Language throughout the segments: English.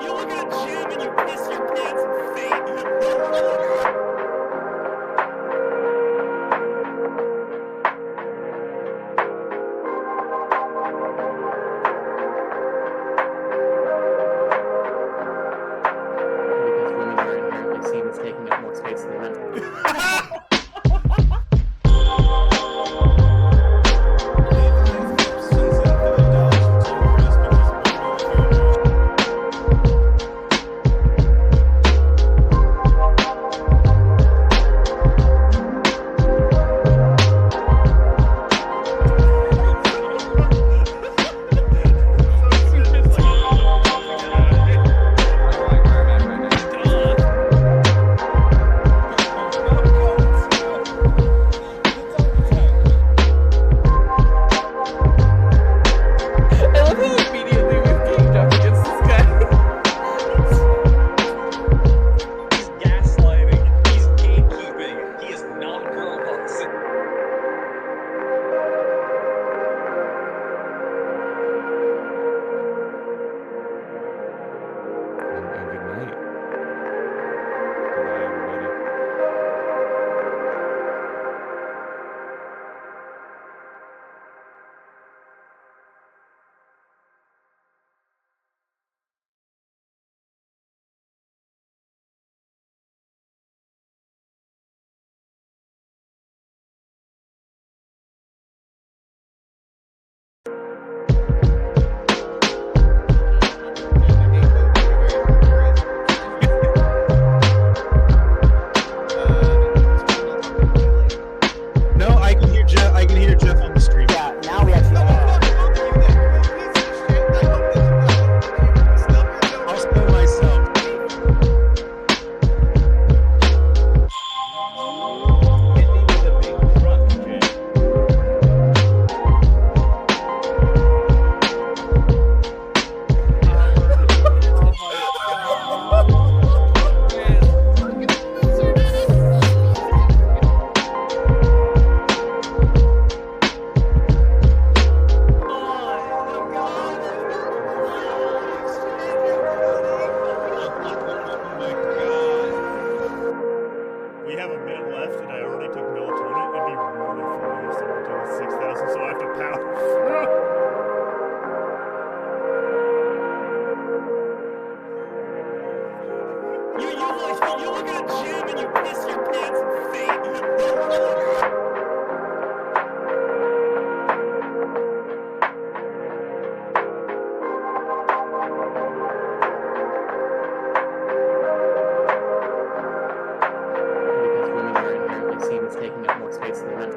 You look at a gym and you piss your pants and faint. Because women are inherently seen as taking up more space than men. You look at a gym and you piss your pants and faint. Because women are inherently seen as taking up more space than men.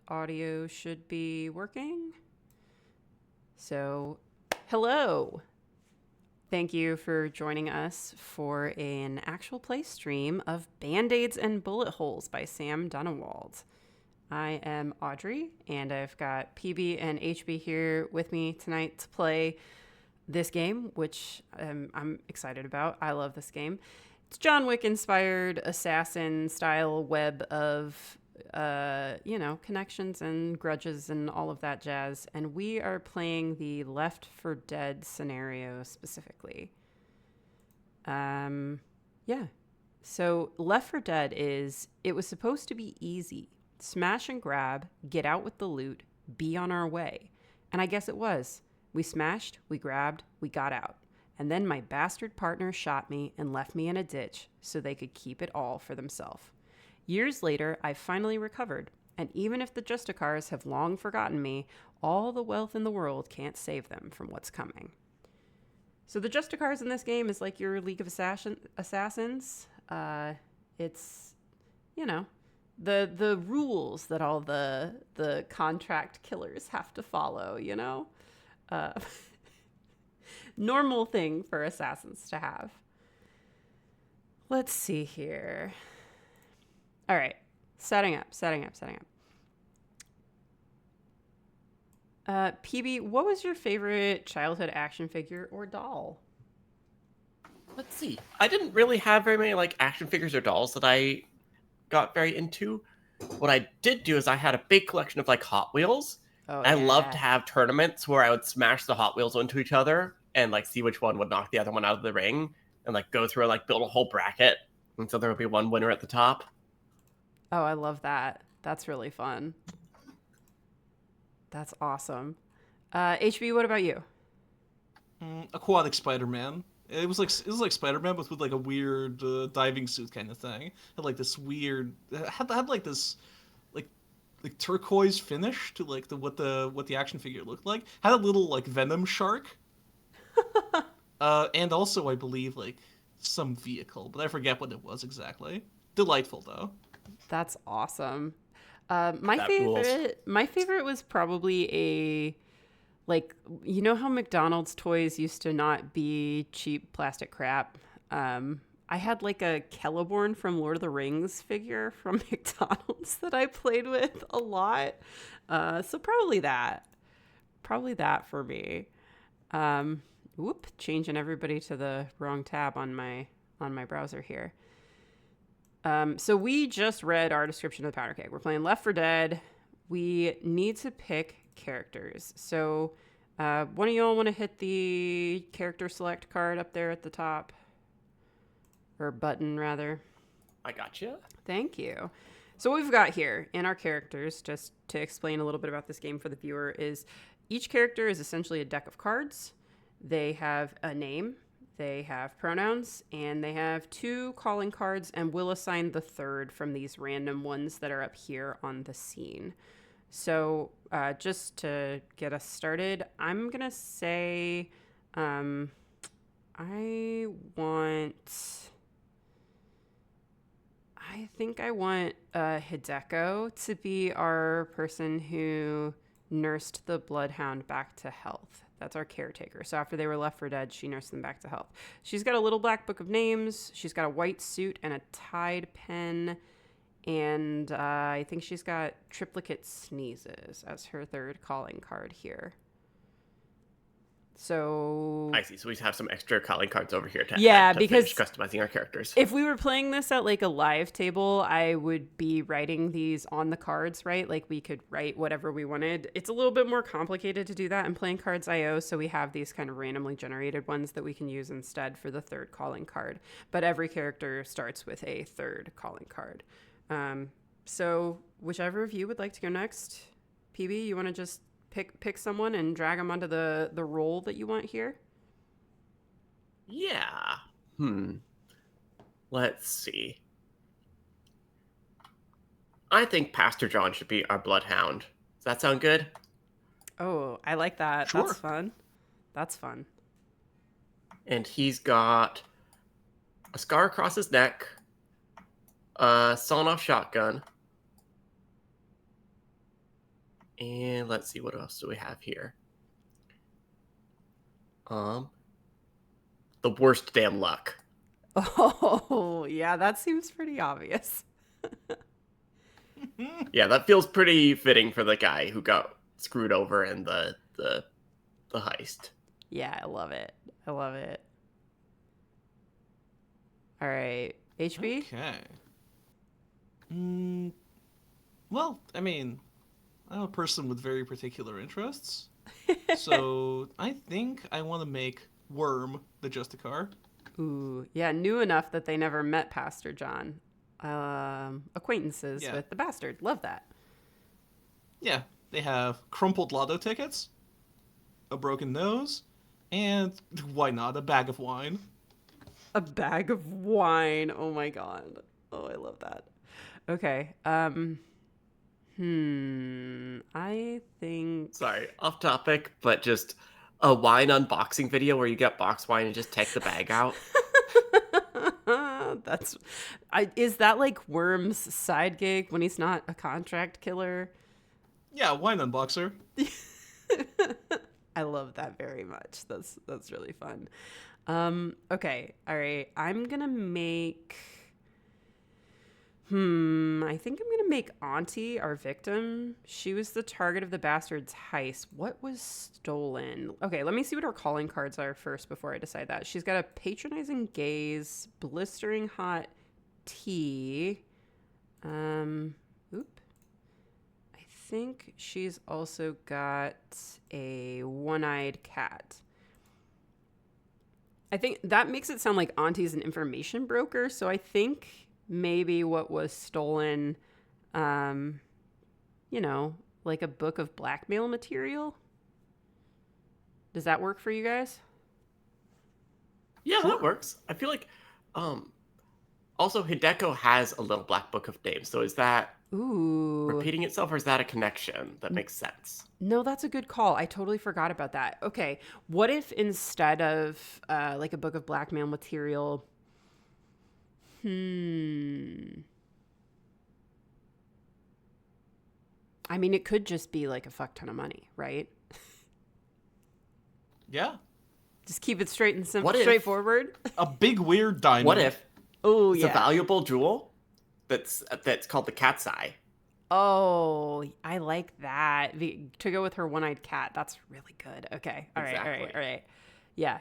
Audio should be working. So, hello. Thank you for joining us for an actual play stream of Band-Aids and Bullet Holes by Sam Dunnewold. I am Audrey, and I've got PB and HB here with me tonight to play this game, which I'm excited about. I love this game. It's John Wick-inspired assassin-style web of connections and grudges and all of that jazz. And we are playing the Left 4 Dead scenario specifically. So Left 4 Dead it was supposed to be easy. Smash and grab, get out with the loot, be on our way. And I guess it was. We smashed, we grabbed, we got out. And then my bastard partner shot me and left me in a ditch so they could keep it all for themselves. Years later, I finally recovered, and even if the Justicars have long forgotten me, all the wealth in the world can't save them from what's coming. So the Justicars in this game is like your League of Assassins. It's, the rules that all the contract killers have to follow, normal thing for assassins to have. Let's see here. All right, setting up. PB, what was your favorite childhood action figure or doll? Let's see. I didn't really have very many action figures or dolls that I got very into. What I did do is I had a big collection of Hot Wheels. Oh, I yeah. loved to have tournaments where I would smash the Hot Wheels into each other and see which one would knock the other one out of the ring and go through build a whole bracket. And so there would be one winner at the top. Oh, I love that. That's really fun. That's awesome. HB, what about you? Aquatic Spider-Man. It was like Spider-Man, but with a weird diving suit kind of thing. Had this weird had this turquoise finish to what the action figure looked like. Had a little Venom shark. And also I believe some vehicle, but I forget what it was exactly. Delightful though. That's awesome. My favorite was probably a how McDonald's toys used to not be cheap plastic crap. I had a Celeborn from Lord of the Rings figure from McDonald's that I played with a lot. So probably that for me. Changing everybody to the wrong tab on my browser here. So we just read our description of the Powder Keg. We're playing Left 4 Dead. We need to pick characters. So one of y'all want to hit the character select card up there at the top? Or button, rather. I gotcha. Thank you. So what we've got here in our characters, just to explain a little bit about this game for the viewer, is each character is essentially a deck of cards. They have a name. They have pronouns, and they have 2 calling cards, and we'll assign the third from these random ones that are up here on the scene. So just to get us started, I'm going to say I think I want Hideko to be our person who nursed the bloodhound back to health. That's our caretaker. So after they were left for dead, she nursed them back to health. She's got a little black book of names. She's got a white suit and a Tide pen. And I think she's got triplicate sneezes as her third calling card here. So I see. So we have some extra calling cards over here to because finish customizing our characters. If we were playing this at a live table, I would be writing these on the cards, right? We could write whatever we wanted. It's a little bit more complicated to do that in Playing Cards IO, so we have these kind of randomly generated ones that we can use instead for the third calling card. But every character starts with a third calling card. So whichever of you would like to go next, PB, you want to just pick someone and drag them onto the role that you want here? Yeah. Let's see. I think Pastor John should be our bloodhound. Does that sound good? Oh, I like that. Sure. That's fun. And he's got a scar across his neck, a sawn-off shotgun, and let's see, what else do we have here? Um, the worst damn luck. Oh, yeah, that seems pretty obvious. Yeah, that feels pretty fitting for the guy who got screwed over in the heist. Yeah, I love it. I love it. All right, HB? Okay. Well, I mean, I'm a person with very particular interests. So I think I want to make Worm the Justicar. Ooh, yeah, new enough that they never met Pastor John. Acquaintances Yeah. with the bastard. Love that. Yeah, they have crumpled lotto tickets, a broken nose, and why not a bag of wine? A bag of wine. Oh my god. Oh, I love that. Okay. I think Sorry, off topic, but just a wine unboxing video where you get box wine and just take the bag out. is that like Worm's side gig when he's not a contract killer? Yeah, wine unboxer. I love that very much. That's really fun. Okay. All right. I'm going to make I think I'm going to make Auntie our victim. She was the target of the bastard's heist. What was stolen? Okay, let me see what her calling cards are first before I decide that. She's got a patronizing gaze, blistering hot tea. I think she's also got a one-eyed cat. I think that makes it sound like Auntie's an information broker, so I think maybe what was stolen, like a book of blackmail material. Does that work for you guys? Yeah, that works. I feel like, also Hideko has a little black book of names. So is that Ooh. repeating itself, or is that a connection that makes sense? No, that's a good call. I totally forgot about that. Okay, what if instead of like a book of blackmail material, I mean, it could just be like a fuck ton of money, right? Yeah. Just keep it straight and simple, What if- straightforward. A big weird diamond. What if Oh, it's yeah. a valuable jewel that's called the cat's eye? Oh, I like that. To go with her one-eyed cat. That's really good. Okay. All right. Exactly. Yeah.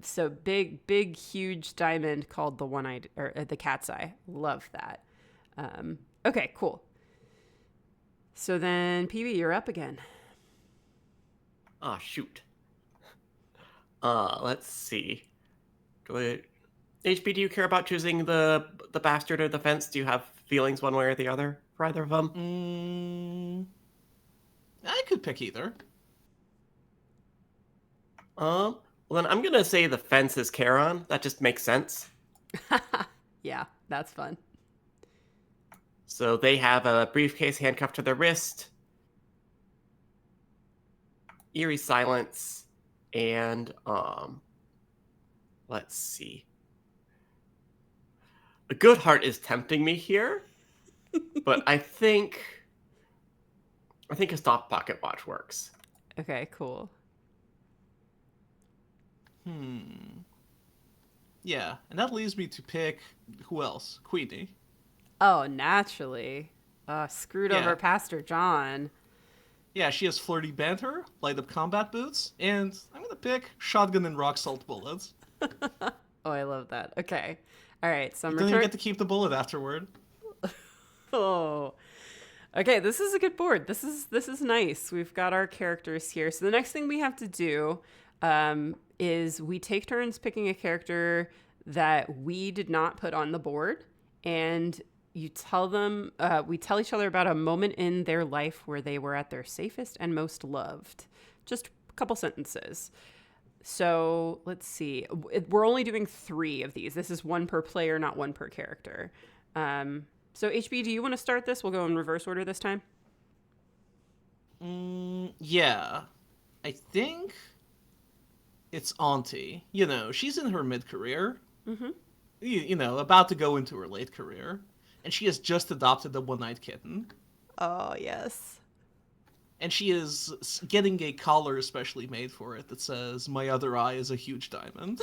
So big, huge diamond called the one-eyed or the cat's eye. Love that. Okay, cool. So then, PB, you're up again. Oh, shoot. Let's see. HB, do you care about choosing the bastard or the fence? Do you have feelings one way or the other for either of them? I could pick either. Well, then I'm gonna say the fence is Charon. That just makes sense. Yeah, that's fun. So they have a briefcase handcuffed to their wrist, eerie silence, and let's see. A good heart is tempting me here, but I think a stock pocket watch works. Okay, cool. Yeah, and that leaves me to pick who else? Queenie. Oh, naturally. Screwed Yeah. over Pastor John. Yeah, she has flirty banter, light up combat boots, and I'm gonna pick shotgun and rock salt bullets. Oh, I love that. Okay. All right, so I'm You don't even returning. get to keep the bullet afterward. Oh. Okay, this is a good board. This is nice. We've got our characters here. So the next thing we have to do is we take turns picking a character that we did not put on the board, and you tell them we tell each other about a moment in their life where they were at their safest and most loved. Just a couple sentences. So let's see. We're only doing 3 of these. This is 1 per player, not 1 per character. So HB, do you want to start this? We'll go in reverse order this time. Yeah. I think it's Auntie. You know, she's in her mid-career. Mm-hmm. You know, about to go into her late career. And she has just adopted a one-eyed kitten. Oh, yes. and she is getting a collar especially made for it that says, "My other eye is a huge diamond."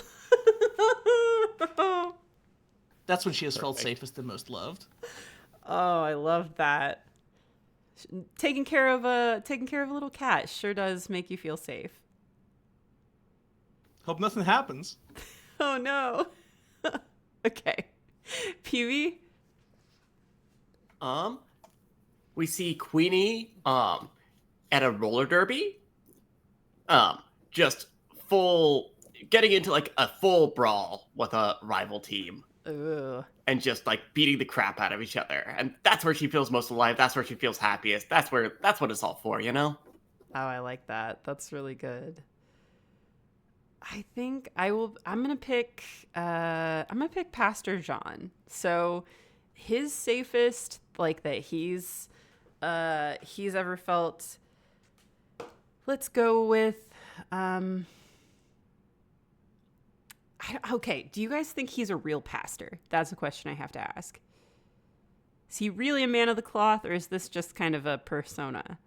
That's when she has felt safest and most loved. Oh, I love that. Taking care of a little cat sure does make you feel safe. Hope nothing happens. Oh no. Okay. Peewee? We see Queenie at a roller derby. Just getting into like a full brawl with a rival team. Ugh. And just like beating the crap out of each other. And that's where she feels most alive. That's where she feels happiest. That's what it's all for, you know? Oh, I like that. That's really good. I think I'm gonna pick Pastor John. So his safest, like, that he's ever felt. Let's go with okay, do you guys think he's a real pastor? That's a question I have to ask. Is he really a man of the cloth, or is this just kind of a persona?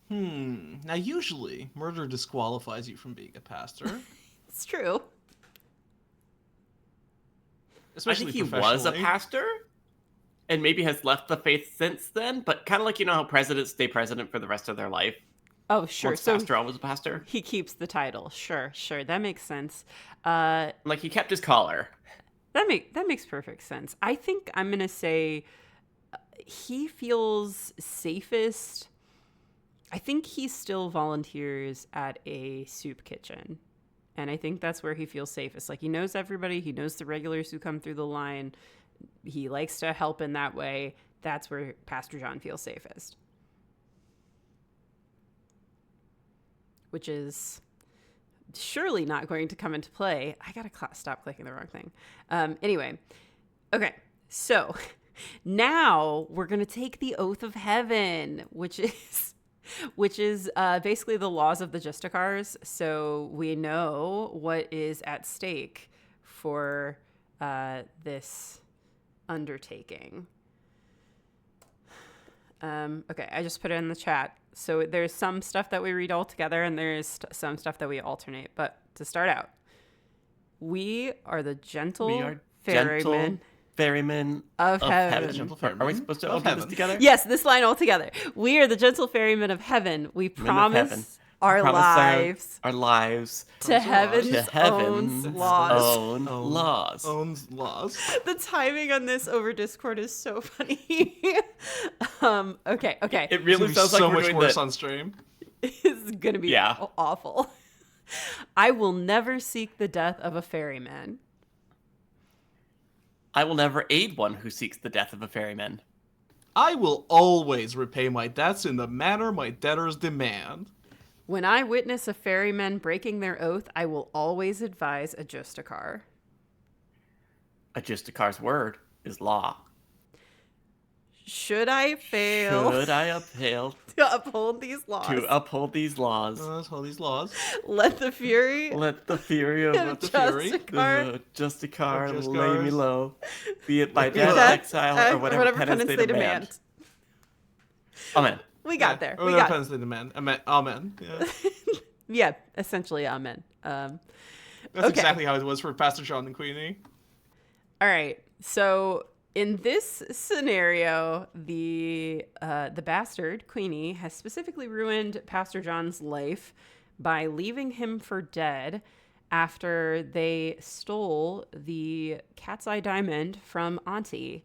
Now, usually, murder disqualifies you from being a pastor. It's true. Especially I think he was a pastor, and maybe has left the faith since then, but kind of like, you know how presidents stay president for the rest of their life? Oh, sure. Once So Pastor John was a pastor. he keeps the title. Sure. That makes sense. Like, he kept his collar. That makes perfect sense. I think I'm going to say he feels safest. I think he still volunteers at a soup kitchen. And I think that's where he feels safest. Like, he knows everybody. He knows the regulars who come through the line. He likes to help in that way. That's where Pastor John feels safest. Which is surely not going to come into play. I gotta stop clicking the wrong thing. Anyway, okay, so now we're gonna take the oath of heaven, which is basically the laws of the Justicars. So we know what is at stake for this undertaking. Okay, I just put it in the chat. So there's some stuff that we read all together, and there's some stuff that we alternate. But to start out, we are the gentle ferrymen of heaven. Are we supposed to all do this together? Yes, this line all together. We are the gentle ferrymen of heaven. We promise our lives to heaven's own laws. Owns laws. The timing on this over Discord is so funny. Okay. It really sounds like so we're much doing worse on stream. It's gonna be awful. I will never seek the death of a ferryman. I will never aid one who seeks the death of a ferryman. I will always repay my debts in the manner my debtors demand. When I witness a ferryman breaking their oath, I will always advise a Justicar. A Justicar's word is law. Should I fail to uphold these laws? Uphold these laws. Let the fury of Justicar lay me low. Be it by death, exile, or whatever penance they demand. Amen. We got there. Or whatever penance they demand. Amen. Yeah. Yeah, essentially amen. That's exactly how it was for Pastor John and Queenie. All right. So in this scenario, the bastard, Queenie, has specifically ruined Pastor John's life by leaving him for dead after they stole the cat's eye diamond from Auntie.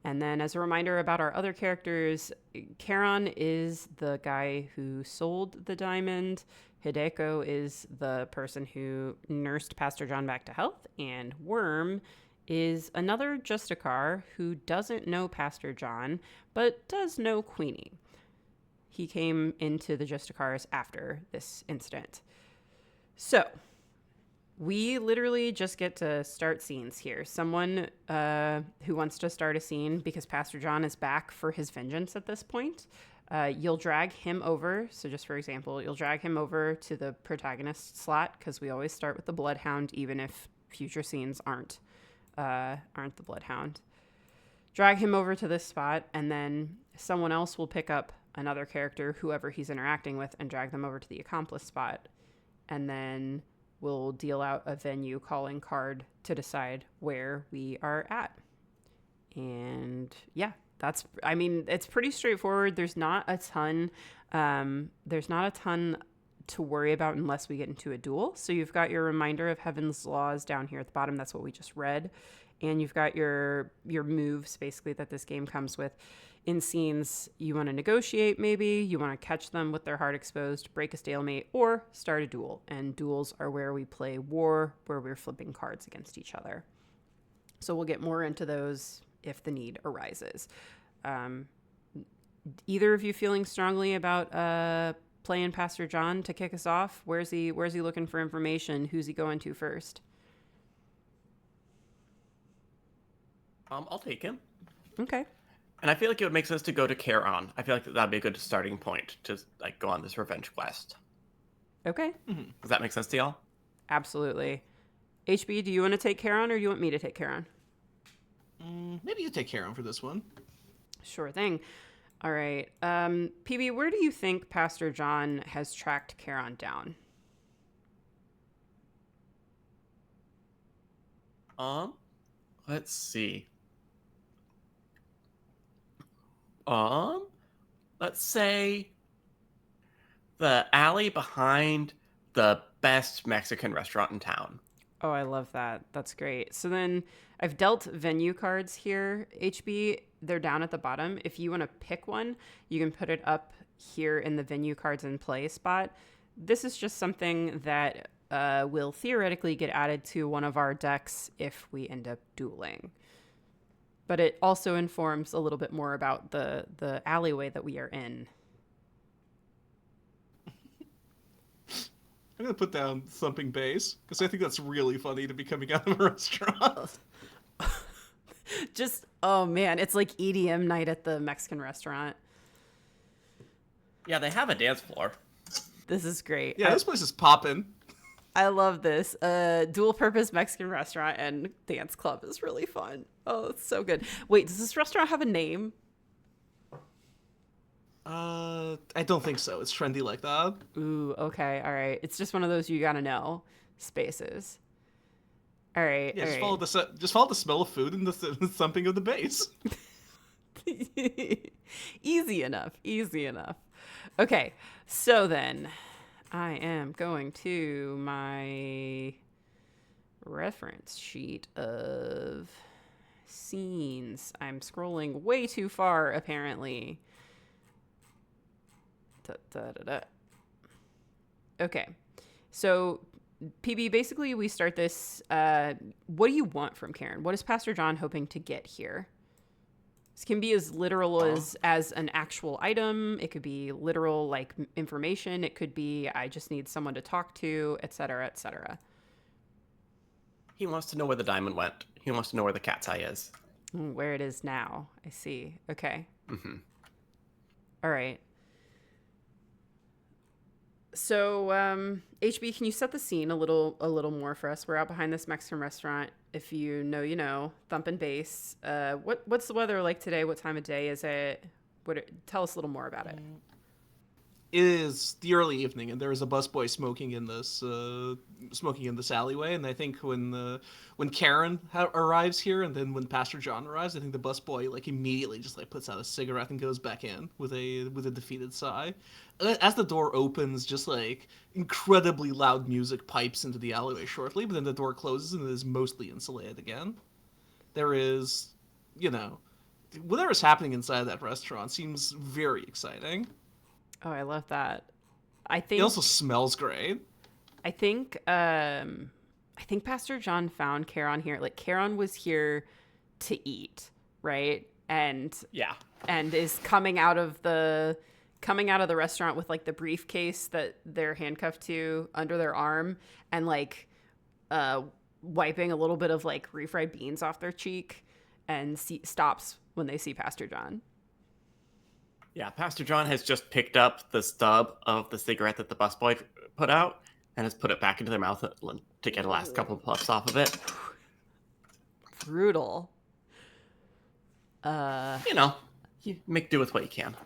And then as a reminder about our other characters, Charon is the guy who sold the diamond. Hideko is the person who nursed Pastor John back to health. And Worm is another Justicar who doesn't know Pastor John, but does know Queenie. He came into the Justicars after this incident. So we literally just get to start scenes here. Someone who wants to start a scene because Pastor John is back for his vengeance at this point. You'll drag him over. So just for example, you'll drag him over to the protagonist slot because we always start with the Bloodhound, even if future scenes aren't the Bloodhound. drag him over to this spot, and then someone else will pick up another character, whoever he's interacting with, and drag them over to the accomplice spot. And then we'll deal out a venue calling card to decide where we are at. And yeah, it's pretty straightforward. There's not a ton to worry about unless we get into a duel. So you've got your reminder of Heaven's Laws down here at the bottom. That's what we just read. And you've got your moves, basically, that this game comes with. In scenes, you want to negotiate, maybe. You want to catch them with their heart exposed, break a stalemate, or start a duel. And duels are where we play war, where we're flipping cards against each other. So we'll get more into those if the need arises. Either of you feeling strongly about playing Pastor John to kick us off? Where's he looking for information? Who's he going to first? I'll take him. Okay. And I feel like it would make sense to go to Charon. I feel like that'd be a good starting point to like go on this revenge quest. Okay. Mm-hmm. Does that make sense to y'all? Absolutely. HB, do you want to take Charon or do you want me to take Charon? Maybe you take Charon for this one. Sure thing. All right. PB, where do you think Pastor John has tracked Charon down? Let's see. Let's say the alley behind the best Mexican restaurant in town. Oh, I love that. That's great. So then I've dealt venue cards here, HB. They're down at the bottom. If you want to pick one, you can put it up here in the venue cards in play spot. This is just something that will theoretically get added to one of our decks if we end up dueling. But it also informs a little bit more about the alleyway that we are in. I'm going to put down thumping bass, because I think that's really funny to be coming out of a restaurant. Just, oh man, it's like EDM night at the Mexican restaurant. Yeah, they have a dance floor. This is great. Yeah, this place is popping. I love this. Dual purpose Mexican restaurant and dance club is really fun. Oh, it's so good. Wait, does this restaurant have a name? I don't think so. It's trendy like that. Ooh, okay, all right. It's just one of those you gotta know spaces. All right. Yeah, all just follow the smell of food and the thumping of the bass. Easy enough. Easy enough. Okay, so then I am going to my reference sheet of scenes. I'm scrolling way too far, apparently. Okay, so PB, basically we start this. What do you want from Karen? What is Pastor John hoping to get here? This can be as literal as an actual item. It could be literal, like, information. It could be, I just need someone to talk to, etc., etc. He wants to know where the diamond went. He wants to know where the cat's eye is. Where it is now. I see. Okay. Mm-hmm. All right. So, HB, can you set the scene a little more for us? We're out behind this Mexican restaurant. If you know, you know. Thumping bass. What's the weather like today? What time of day is it? Tell us a little more about it. It is the early evening, and there is a busboy smoking in this alleyway. And I think when Karen arrives here, and then when Pastor John arrives, I think the busboy like immediately just like puts out a cigarette and goes back in with a defeated sigh. As the door opens, just like incredibly loud music pipes into the alleyway shortly, but then the door closes and it is mostly insulated again. There is, whatever's happening inside that restaurant seems very exciting. Oh, I love that. I think it also smells great. I think Pastor John found Charon here. Like, Charon was here to eat, right? And yeah, and is coming out of the restaurant with like the briefcase that they're handcuffed to under their arm, and like wiping a little bit of like refried beans off their cheek, and stops when they see Pastor John. Yeah, Pastor John has just picked up the stub of the cigarette that the busboy put out and has put it back into their mouth to get the last couple of puffs off of it. Brutal. You make do with what you can.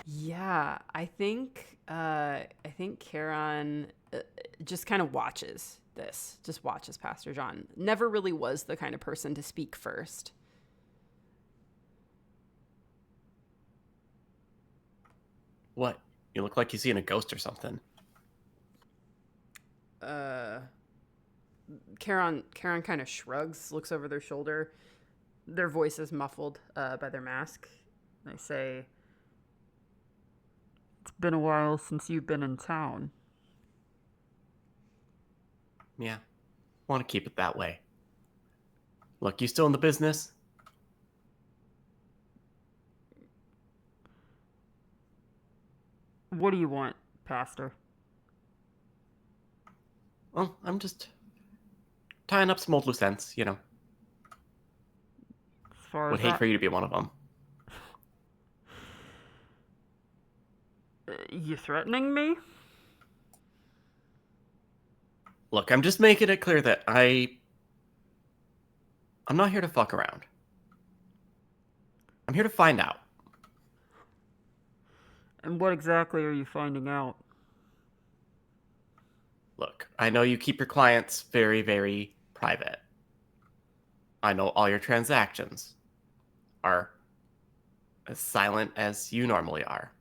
Yeah, I think Charon just kind of watches this. Just watches Pastor John. Never really was the kind of person to speak first. What? You look like you're seeing a ghost or something. Charon kind of shrugs, looks over their shoulder. Their voice is muffled by their mask. They say, "It's been a while since you've been in town." Yeah. Want to keep it that way. Look, you still in the business? What do you want, Pastor? Well, I'm just tying up some old loose ends, As far Would as hate that, for you to be one of them. you threatening me? Look, I'm just making it clear that I'm not here to fuck around. I'm here to find out. And what exactly are you finding out? Look, I know you keep your clients very, very private. I know all your transactions are as silent as you normally are.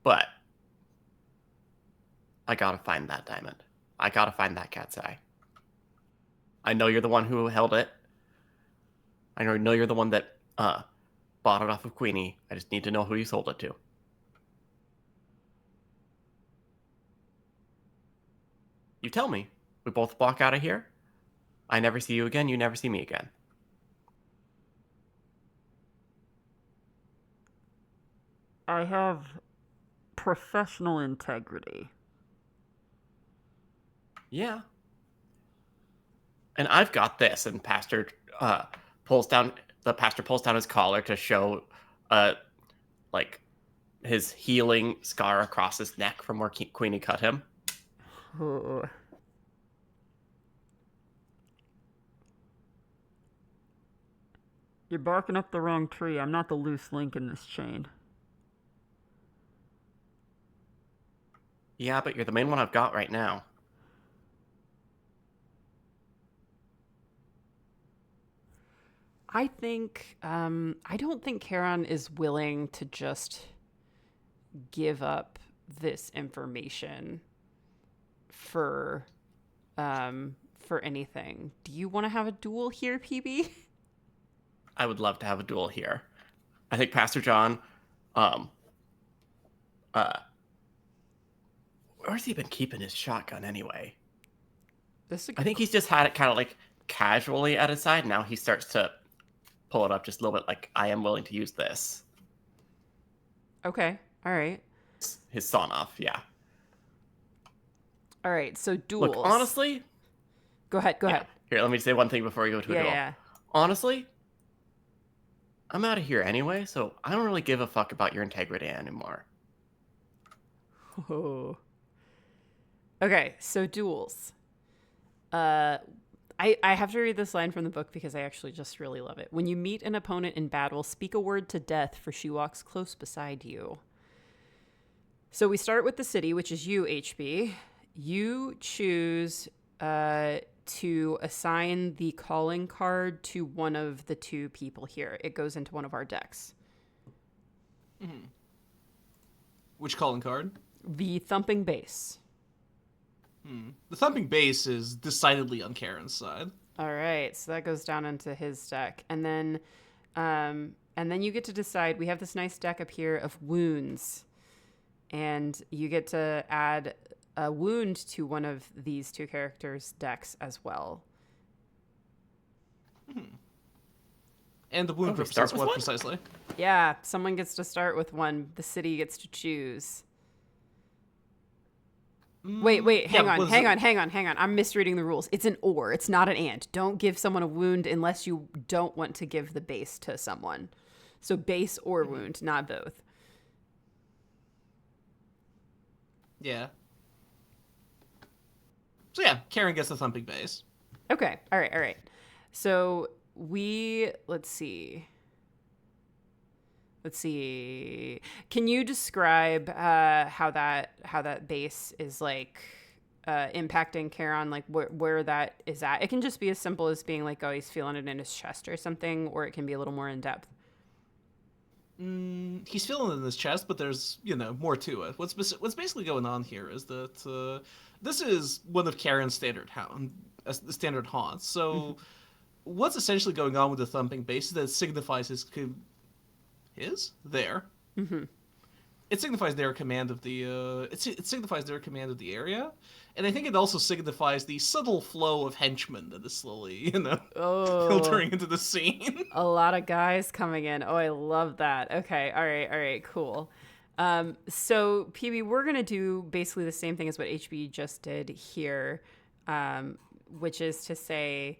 But I gotta find that diamond. I gotta find that cat's eye. I know you're the one who held it. I know you're the one that bought it off of Queenie. I just need to know who you sold it to. You tell me. We both walk out of here. I never see you again. You never see me again. I have professional integrity. Yeah. And I've got this. And Pastor pulls down his collar to show like his healing scar across his neck from where Queenie cut him. You're barking up the wrong tree. I'm not the loose link in this chain. Yeah, but you're the main one I've got right now. I think, I don't think Charon is willing to just give up this information for anything. Do you want to have a duel here, PB? I would love to have a duel here. I think Pastor John, where's he been keeping his shotgun anyway? I think he's just had it kind of like casually at his side. Now he starts to pull it up just a little bit like, I am willing to use this. Okay, all right. His sawn off, yeah. All right, so duels. Look, honestly... Go ahead. Here, let me say one thing before we go to a duel. Yeah. Honestly, I'm out of here anyway, so I don't really give a fuck about your integrity anymore. Oh. Okay, so duels. I have to read this line from the book because I actually just really love it. When you meet an opponent in battle, speak a word to death, for she walks close beside you. So we start with the city, which is you, HB. You choose to assign the calling card to one of the two people here. It goes into one of our decks. Mm-hmm. Which calling card? The thumping bass. The thumping bass is decidedly on Karen's side. All right, so that goes down into his deck, and then you get to decide. We have this nice deck up here of wounds, and you get to add a wound to one of these two characters' decks as well. And the wound represents what precisely? Yeah, someone gets to start with one. The city gets to choose. Wait, hang on. I'm misreading the rules. It's an or, it's not an and. Don't give someone a wound unless you don't want to give the base to someone. So base or wound, not both. Yeah. So yeah, Karen gets the thumping bass. Okay, all right. So let's see. Can you describe how that base is like impacting Charon, like where that is at? It can just be as simple as being like, oh, he's feeling it in his chest or something, or it can be a little more in depth. He's feeling it in his chest, but there's more to it. What's basically going on here is that this is one of Charon's standard haunts. So what's essentially going on with the thumping bass is that it signifies there. Mm-hmm. It signifies their command of the it signifies their command of the area, and I think it also signifies the subtle flow of henchmen that is slowly filtering into the scene. A lot of guys coming in. Oh, I love that. Okay, all right, cool. So PB, we're gonna do basically the same thing as what HB just did here, which is to say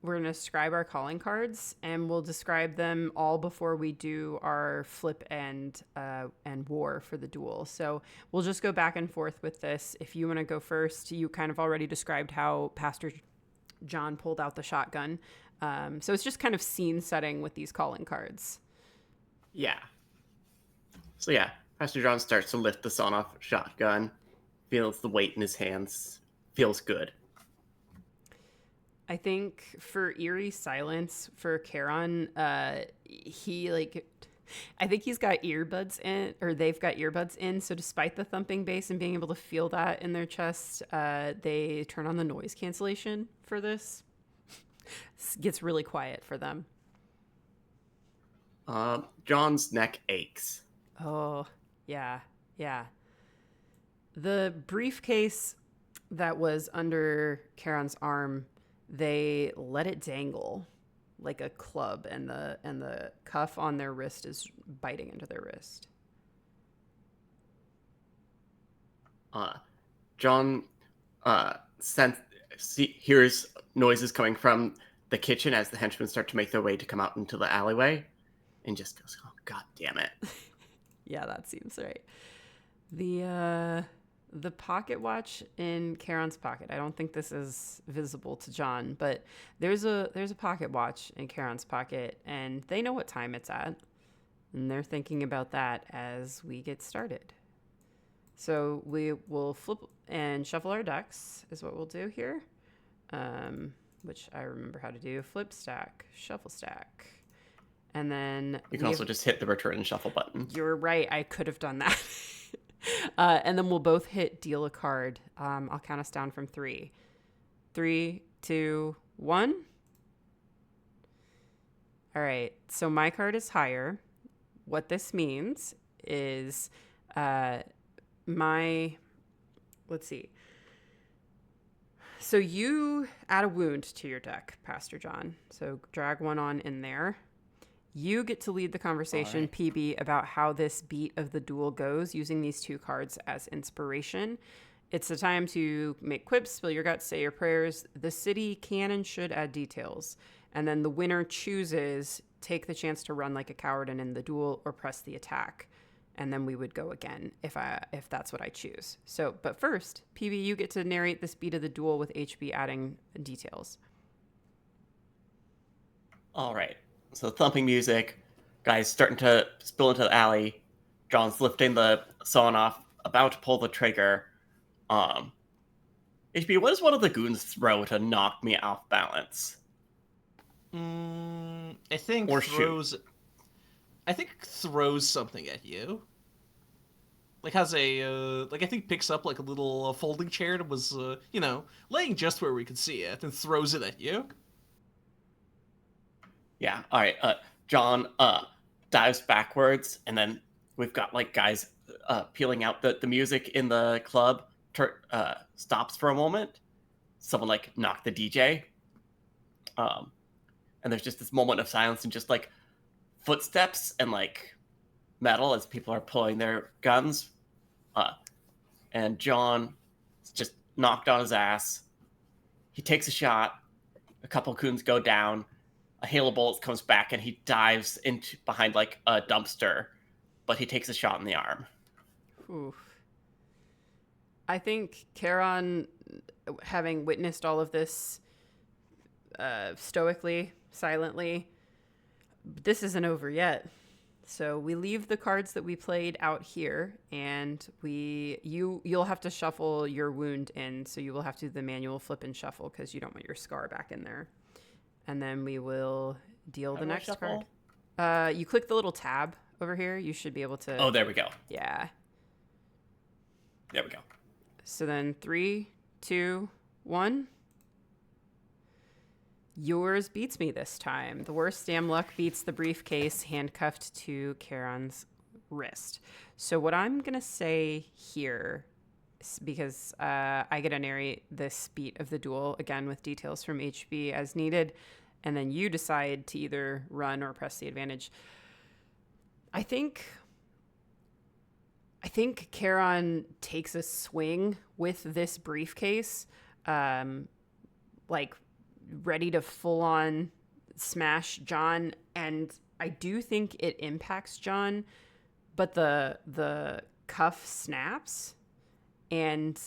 we're going to describe our calling cards, and we'll describe them all before we do our flip and war for the duel. So we'll just go back and forth with this. If you want to go first, you kind of already described how Pastor John pulled out the shotgun. So it's just kind of scene setting with these calling cards. Yeah. So yeah, Pastor John starts to lift the sawn-off shotgun, feels the weight in his hands, feels good. I think for eerie silence for Charon, I think he's got earbuds in, or they've got earbuds in. So despite the thumping bass and being able to feel that in their chest, they turn on the noise cancellation for this. It gets really quiet for them. John's neck aches. Oh, yeah. The briefcase that was under Charon's arm, they let it dangle like a club, and the cuff on their wrist is biting into their wrist. John hears noises coming from the kitchen as the henchmen start to make their way to come out into the alleyway, and just goes, "Oh, God damn it!" Yeah, that seems right. The pocket watch in Charon's pocket. I don't think this is visible to John, but there's a pocket watch in Charon's pocket, and they know what time it's at, and they're thinking about that as we get started. So we will flip and shuffle our decks is what we'll do here, which I remember how to do. Flip stack, shuffle stack, and then you can also just hit the return and shuffle button. You're right. I could have done that. And then we'll both hit deal a card. I'll count us down from 3. 3, 2, 1. All right. So my card is higher. What this means is let's see. So you add a wound to your deck, Pastor John. So drag one on in there. You get to lead the conversation, right, PB, about how this beat of the duel goes using these 2 cards as inspiration. It's the time to make quips, spill your guts, say your prayers. The city can and should add details. And then the winner chooses, take the chance to run like a coward and end the duel, or press the attack. And then we would go again if that's what I choose. So, but first, PB, you get to narrate this beat of the duel with HB adding details. All right. So thumping music, guys starting to spill into the alley. John's lifting the sawn off, about to pull the trigger. HB, what does one of the goons throw to knock me off balance? I think or throws. Shoot. I think throws something at you. Like has a I think picks up like a little folding chair that was laying just where we could see it, and throws it at you. Yeah, all right. John dives backwards, and then we've got like guys peeling out the music in the club. Stops for a moment. Someone like knocked the DJ. And there's just this moment of silence and just like footsteps and like metal as people are pulling their guns. And John is just knocked on his ass. He takes a shot. A couple goons go down. A hail of bullets comes back, and he dives into behind like a dumpster, but he takes a shot in the arm. Oof. I think Charon, having witnessed all of this, stoically, silently, this isn't over yet. So we leave the cards that we played out here, and you'll have to shuffle your wound in. So you will have to do the manual flip and shuffle because you don't want your scar back in there. And then we will deal the next card. You click the little tab over here. You should be able to. Oh, there we go. Yeah. There we go. So then 3, 2, 1. Yours beats me this time. The worst damn luck beats the briefcase handcuffed to Charon's wrist. So what I'm going to say here, because I get to narrate this beat of the duel, again with details from HB as needed, and then you decide to either run or press the advantage. I think Charon takes a swing with this briefcase, like ready to full on smash John, and I do think it impacts John, but the cuff snaps, and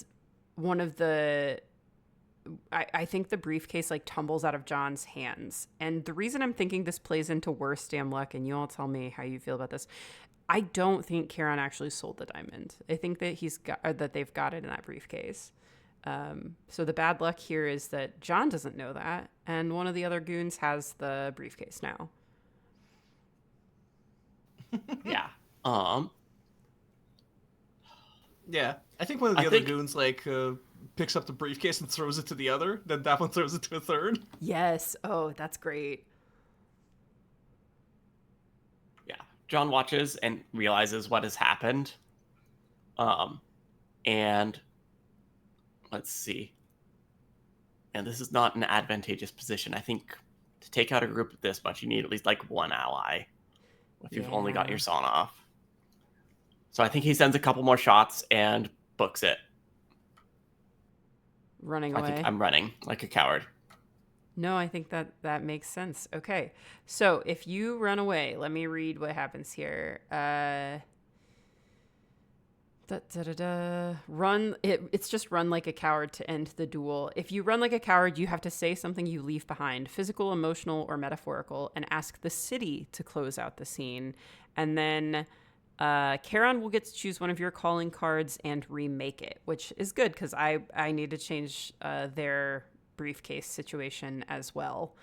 one of the I think the briefcase like tumbles out of John's hands. And the reason I'm thinking this plays into worst damn luck, and you all tell me how you feel about this, I don't think Charon actually sold the diamond. I think that they've got it in that briefcase. So the bad luck here is that John doesn't know that, and one of the other goons has the briefcase now. Yeah. Yeah, I think one of the other goons picks up the briefcase and throws it to the other. Then that one throws it to a third. Yes. Oh, that's great. Yeah. John watches and realizes what has happened. And let's see. And this is not an advantageous position. I think to take out a group of this much, you need at least like one ally. If you've only got your sawn off. So I think he sends a couple more shots and books it. Running away. I think I'm running like a coward. No, I think that makes sense. Okay. So if you run away, let me read what happens here. Run. It's just run like a coward to end the duel. If you run like a coward, you have to say something you leave behind, physical, emotional, or metaphorical, and ask the city to close out the scene. And then Charon will get to choose one of your calling cards and remake it, which is good because I need to change their briefcase situation as well.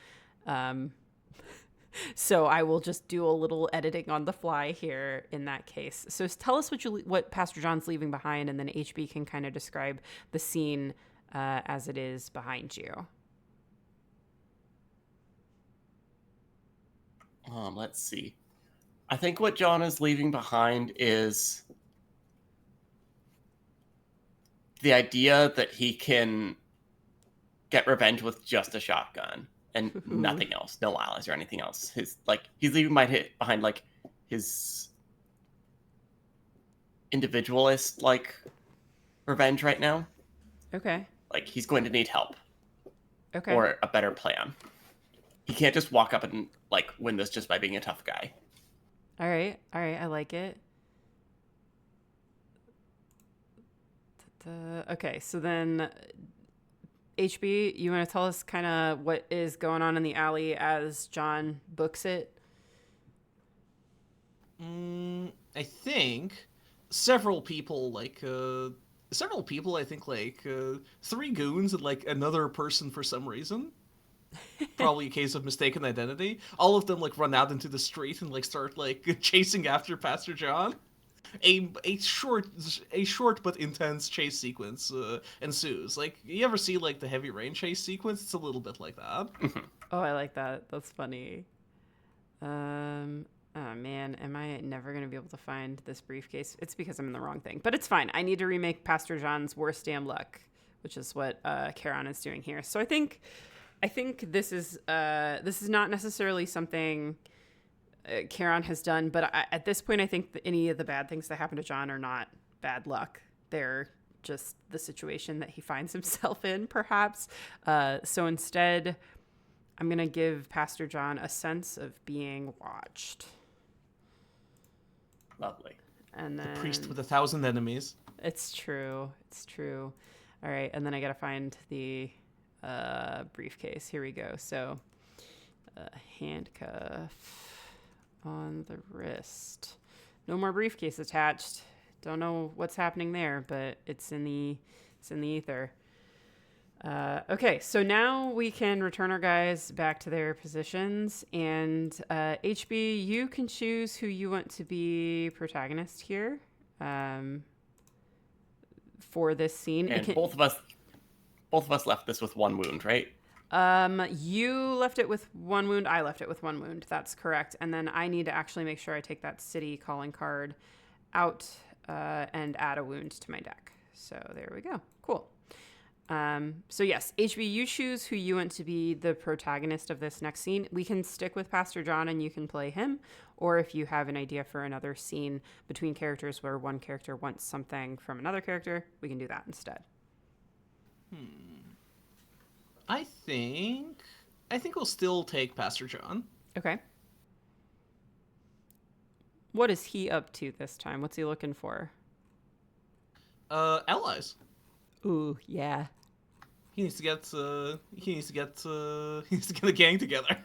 So I will just do a little editing on the fly here in that case. So tell us what Pastor John's leaving behind, and then HB can kind of describe the scene as it is behind you. Let's see. I think what John is leaving behind is the idea that he can get revenge with just a shotgun and nothing else, no allies or anything else. He's leaving behind like his individualist revenge right now. Okay. Like he's going to need help. Okay. Or a better plan. He can't just walk up and win this just by being a tough guy. All right. I like it. Okay, so then HB, you want to tell us kind of what is going on in the alley as John books it? I think several people, I think, 3 goons and, another person for some reason. Probably a case of mistaken identity. All of them, run out into the street and, start, chasing after Pastor John. A short but intense chase sequence ensues. You ever see the Heavy Rain chase sequence? It's a little bit like that. Oh, I like that. That's funny. Oh man, am I never gonna be able to find this briefcase? It's because I'm in the wrong thing, but it's fine. I need to remake Pastor John's worst damn luck, which is what Charon is doing here. So I think this is not necessarily something Charon has done, but at this point, I think that any of the bad things that happen to John are not bad luck. They're just the situation that he finds himself in, perhaps. So instead, I'm going to give Pastor John a sense of being watched. Lovely. And then, the priest with 1,000 enemies. It's true. All right, and then I got to find the briefcase. Here we go. So, handcuff on the wrist. No more briefcase attached. Don't know what's happening there, but it's in the ether. Okay, so now we can return our guys back to their positions, and HB, you can choose who you want to be protagonist here for this scene. And both of us left this with 1 wound, right? You left it with 1 wound. I left it with 1 wound. That's correct. And then I need to actually make sure I take that city calling card out and add a wound to my deck. So there we go. Cool. So yes, HB, you choose who you want to be the protagonist of this next scene. We can stick with Pastor John and you can play him, or if you have an idea for another scene between characters where one character wants something from another character, we can do that instead. I think we'll still take Pastor John. Okay. What is he up to this time? What's he looking for? Allies. Ooh, yeah. He needs to get a gang together.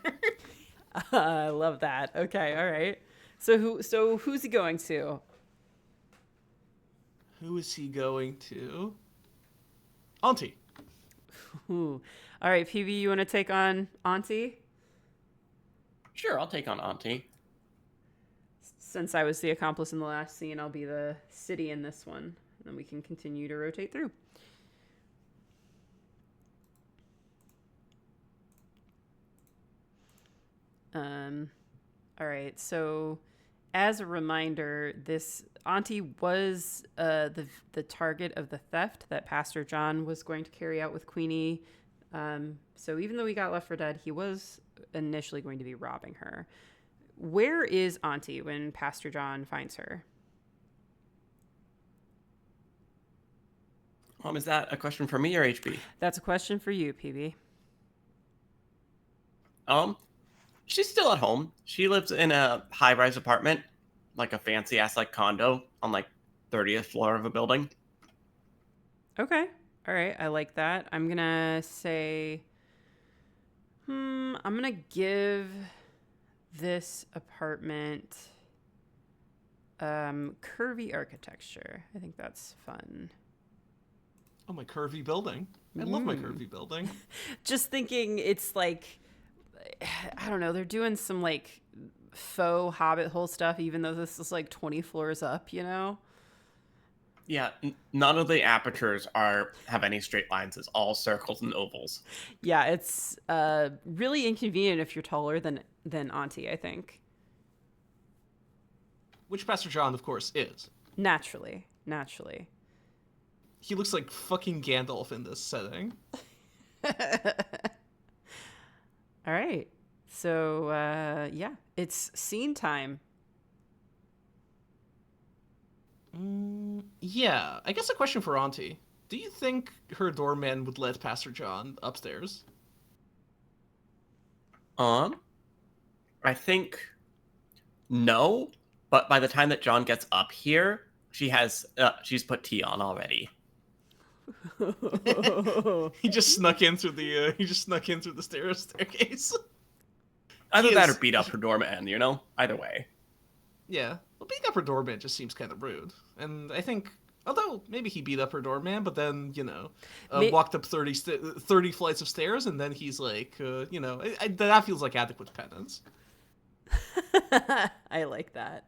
I love that. Okay, all right. So who's he going to? Who is he going to? Auntie. Ooh. All right, PB, you want to take on Auntie? Sure, I'll take on Auntie. Since I was the accomplice in the last scene, I'll be the city in this one. And then we can continue to rotate through. All right, so as a reminder, this Auntie was the target of the theft that Pastor John was going to carry out with Queenie. So even though he got left for dead, he was initially going to be robbing her. Where is Auntie when Pastor John finds her? Is that a question for me or HB? That's a question for you, PB. She's still at home. She lives in a high-rise apartment, like a fancy-ass like condo on like 30th floor of a building. Okay. All right. I like that. I'm going to say, I'm going to give this apartment curvy architecture. I think that's fun. Oh, my curvy building. I love my curvy building. Just thinking it's like, I don't know, they're doing some like faux hobbit hole stuff, even though this is like 20 floors up, you know? Yeah, none of the apertures have any straight lines. It's all circles and ovals. Yeah, it's really inconvenient if you're taller than Auntie, I think. Which Pastor John, of course, is. Naturally. He looks like fucking Gandalf in this setting. All right. So, yeah, it's scene time. Yeah, I guess a question for Auntie. Do you think her doorman would let Pastor John upstairs? I think no, but by the time that John gets up here, she's put tea on already. He just snuck in through the staircase. Either that or beat up her doorman, you know? Either way. Yeah. Well, beating up her doorman just seems kind of rude. And I think, although maybe he beat up her doorman, but then, walked up 30 flights of stairs, and then he's like, that feels like adequate penance. I like that.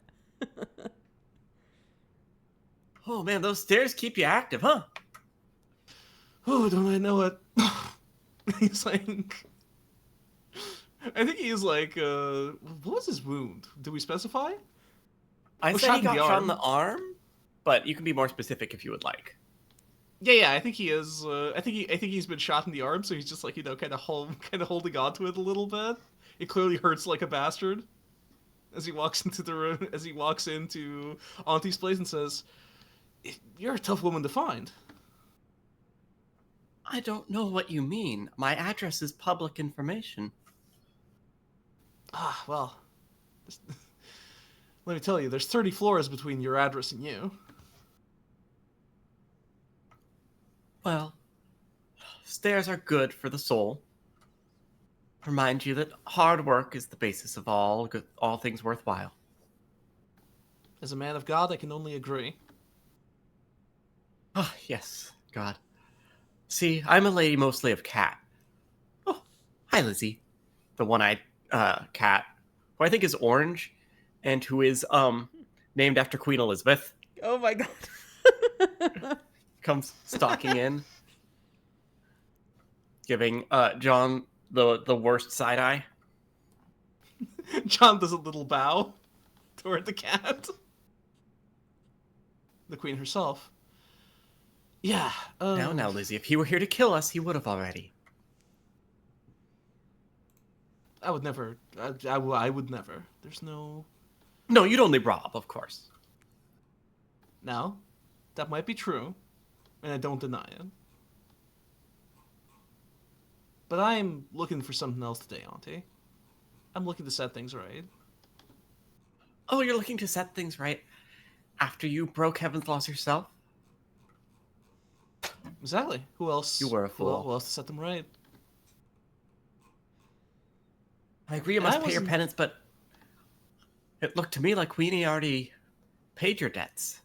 Oh, man, those stairs keep you active, huh? Oh, don't I know it? He's like... I think he's like, what was his wound? Did we specify? I said he got shot in the arm, but you can be more specific if you would like. Yeah, I think he is. I think he's been shot in the arm, so he's just like, kind of holding on to it a little bit. It clearly hurts like a bastard. As he walks into the room, as he walks into Auntie's place and says, "You're a tough woman to find." I don't know what you mean. My address is public information. Ah, well. Let me tell you, there's 30 floors between your address and you. Well, stairs are good for the soul. Remind you that hard work is the basis of all things worthwhile. As a man of God, I can only agree. Ah, yes, God. See, I'm a lady mostly of cat. Oh, hi, Lizzie. The one-eyed cat, who I think is orange, and who is named after Queen Elizabeth. Oh my god. Comes stalking in, giving John the worst side eye. John does a little bow toward the cat. The queen herself. Yeah. Now, Lizzie, if he were here to kill us, he would have already. I would never. I would never. There's no. No, you'd only rob, of course. Now, that might be true, and I don't deny it. But I'm looking for something else today, Auntie. I'm looking to set things right. Oh, you're looking to set things right after you broke Heaven's laws yourself? Exactly. Who else? You were a fool. Who else to set them right? I agree you must pay your penance, but it looked to me like Queenie already paid your debts.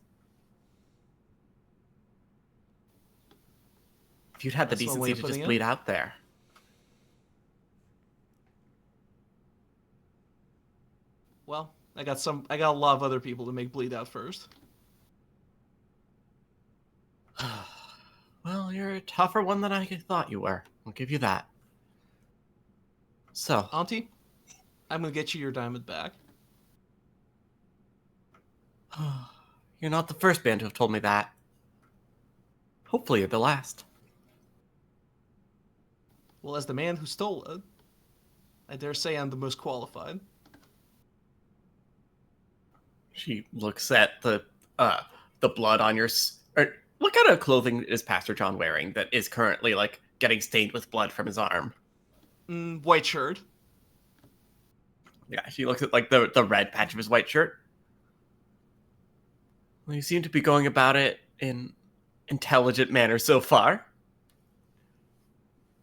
If you'd had the That's one way decency of to putting just it. bleed out there. Well, I got a lot of other people to make bleed out first. Well, you're a tougher one than I thought you were. I'll give you that. So, Auntie, I'm gonna get you your diamond back. you're not the first band to have told me that. Hopefully you're the last. Well, as the man who stole it, I dare say I'm the most qualified. She looks at the blood on your... what kind of clothing is Pastor John wearing that is currently, like, getting stained with blood from his arm? White shirt. Yeah, she looks at, like, the red patch of his white shirt. Well, you seem to be going about it in intelligent manner so far.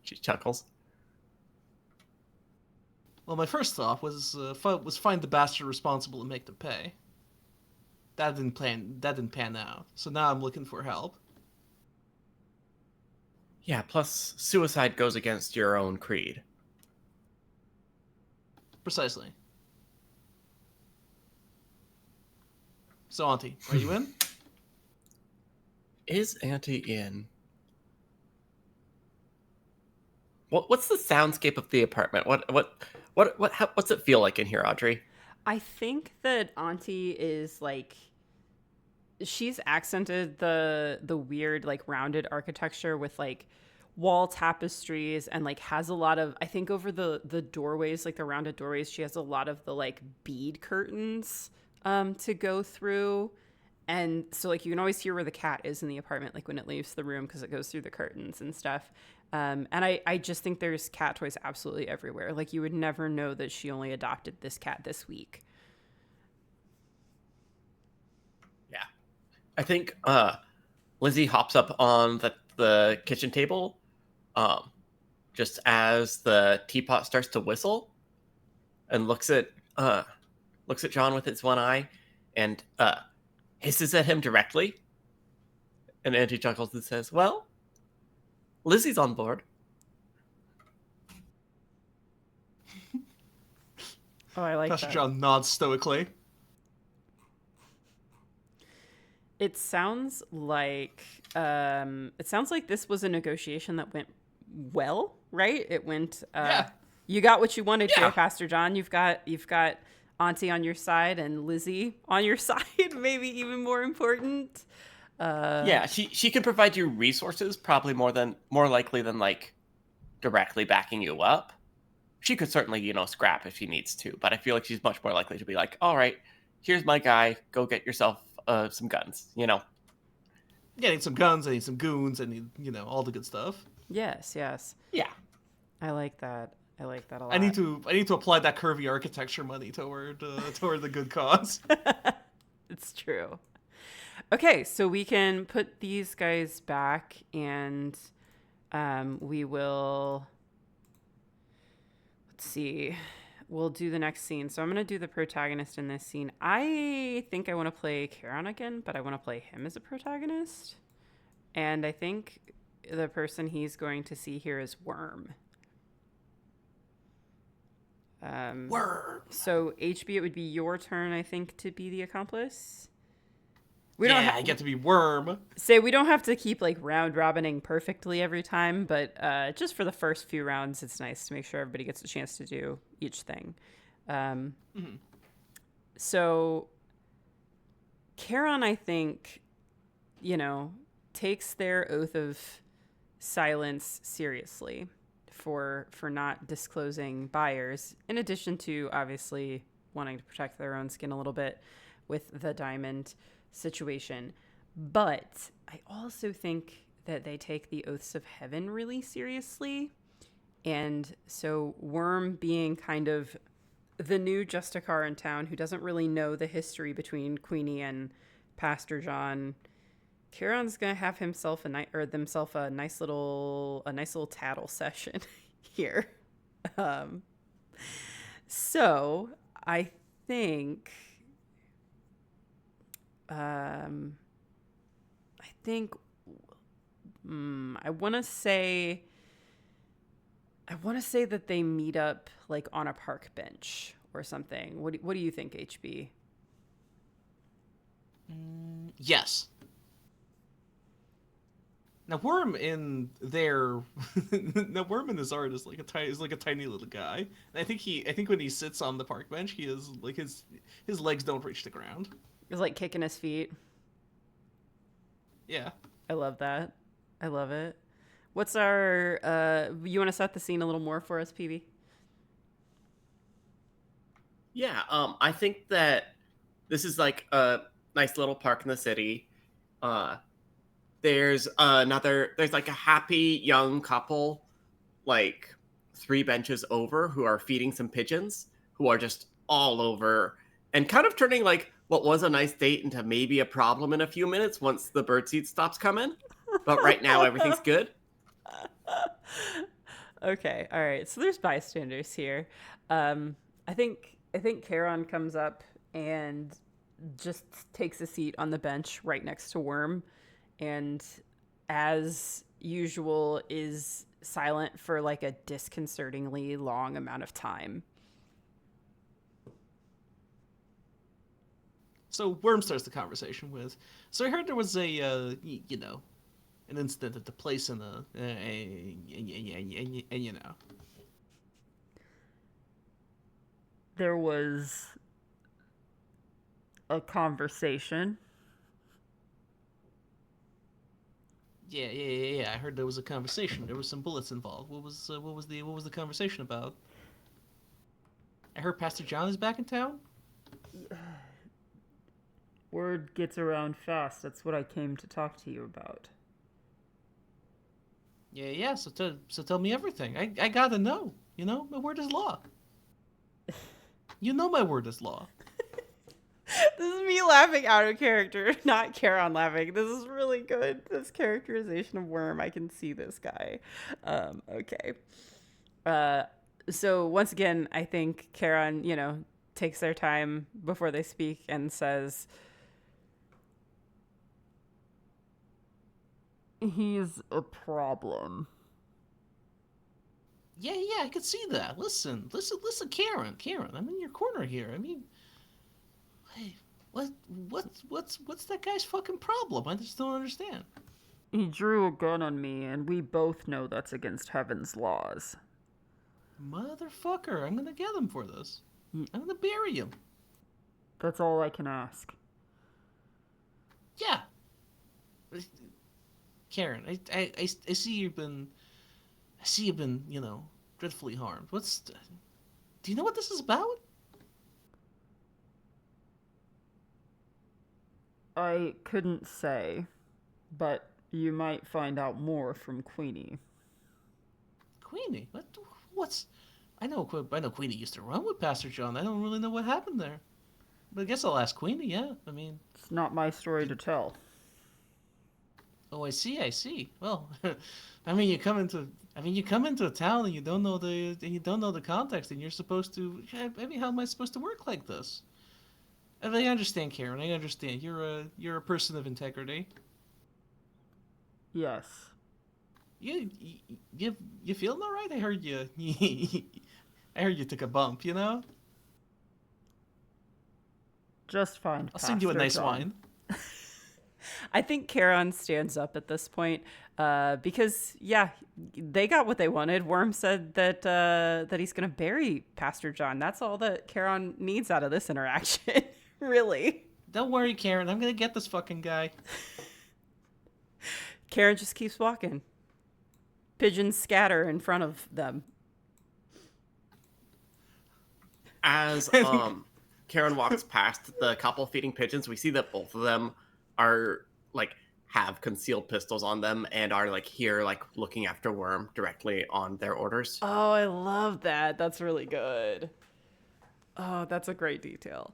She chuckles. Well, my first thought was find the bastard responsible and make them pay. That didn't pan out. So now I'm looking for help. Yeah, plus suicide goes against your own creed. Precisely. So, Auntie, are you in? Is Auntie in? What's the soundscape of the apartment? What's it feel like in here, Audrey? I think that Auntie is like, she's accented the weird like rounded architecture with like wall tapestries, and like has a lot of, I think over the doorways, like the rounded doorways, she has a lot of the like bead curtains to go through. And so like you can always hear where the cat is in the apartment, like when it leaves the room, because it goes through the curtains and stuff. And I just think there's cat toys absolutely everywhere. Like you would never know that she only adopted this cat this week. Yeah. I think Lizzie hops up on the kitchen table just as the teapot starts to whistle, and looks at John with its one eye and hisses at him directly. And Auntie chuckles and says, "Well, Lizzie's on board." Oh, I like Pastor that. John nods stoically. It sounds like this was a negotiation that went well, right? It went. Yeah. You got what you wanted Yeah. here, Pastor John. You've got Auntie on your side and Lizzie on your side. Maybe even more important. Yeah, she can provide you resources, probably more likely than like directly backing you up. She could certainly, scrap if she needs to, but I feel like she's much more likely to be like, "All right, here's my guy. Go get yourself some guns." Yeah, I need some guns, I need some goons, I need, all the good stuff. Yes. Yeah. I like that. I like that a lot. I need to apply that curvy architecture money toward the good cause. It's true. Okay, so we can put these guys back, and We will, let's see, we'll do the next scene. So I'm going to do the protagonist in this scene. I think I want to play Charon again, but I want to play him as a protagonist. And I think the person he's going to see here is Worm. Worm. So HB, it would be your turn, I think, to be the accomplice. I get to be Worm. Say we don't have to keep like round robining perfectly every time, but just for the first few rounds, it's nice to make sure everybody gets a chance to do each thing. So Charon, I think, takes their oath of silence seriously for not disclosing buyers, in addition to obviously wanting to protect their own skin a little bit with the diamond situation. But I also think that they take the oaths of heaven really seriously. And so Worm, being kind of the new Justicar in town who doesn't really know the history between Queenie and Pastor John, Charon's gonna have himself a nice little tattle session here. So I think I want to say that they meet up like on a park bench or something. What do you think, HB? Yes. Now Worm in their Worm in his art is like a tiny little guy. And I think when he sits on the park bench, he is like his legs don't reach the ground. He's like kicking his feet. Yeah. I love that. I love it. What's our you want to set the scene a little more for us, PB? Yeah, I think that this is like a nice little park in the city. There's like a happy young couple, like 3 benches over, who are feeding some pigeons, who are just all over and kind of turning like what was a nice date into maybe a problem in a few minutes once the birdseed stops coming. But right now everything's good. Okay, all right. So there's bystanders here. I think Charon comes up and just takes a seat on the bench right next to Worm, and as usual is silent for like a disconcertingly long amount of time. So Worm starts the conversation with, so I heard there was an incident at the place in There was a conversation. Yeah. I heard there was a conversation. There was some bullets involved. What was the conversation about? I heard Pastor John is back in town. Word gets around fast. That's what I came to talk to you about. Yeah. So tell me everything. I gotta know. My word is law. You know my word is law. This is me laughing out of character, not Charon laughing. This is really good. This characterization of Worm, I can see this guy. Okay. So once again, I think Charon, takes their time before they speak and says, he's a problem. Yeah, I could see that. Listen, Karen. I'm in your corner here. I mean, hey, what's that guy's fucking problem? I just don't understand. He drew a gun on me, and we both know that's against heaven's laws. Motherfucker, I'm gonna get him for this. I'm gonna bury him. That's all I can ask. Yeah. Karen, I see you've been, dreadfully harmed. Do you know what this is about? I couldn't say, but you might find out more from Queenie. Queenie? What's... I know Queenie used to run with Pastor John. I don't really know what happened there. But I guess I'll ask Queenie, yeah. I mean... It's not my story to tell. Oh, I see. Well, I mean, you come into a town and you don't know the context, and you're supposed to. I mean, how am I supposed to work like this? And I understand, Karen. I understand. You're a person of integrity. Yes. You feeling all right? I heard you. I heard you took a bump. You know. Just fine. I'll send you a nice John. wine. I think Charon stands up at this point because, yeah, they got what they wanted. Worm said that he's going to bury Pastor John. That's all that Charon needs out of this interaction, really. Don't worry, Karen. I'm going to get this fucking guy. Karen just keeps walking. Pigeons scatter in front of them. As Karen walks past the couple feeding pigeons, we see that both of them are like have concealed pistols on them and are like here like looking after Worm directly on their orders. Oh, I love that. That's really good. Oh, that's a great detail.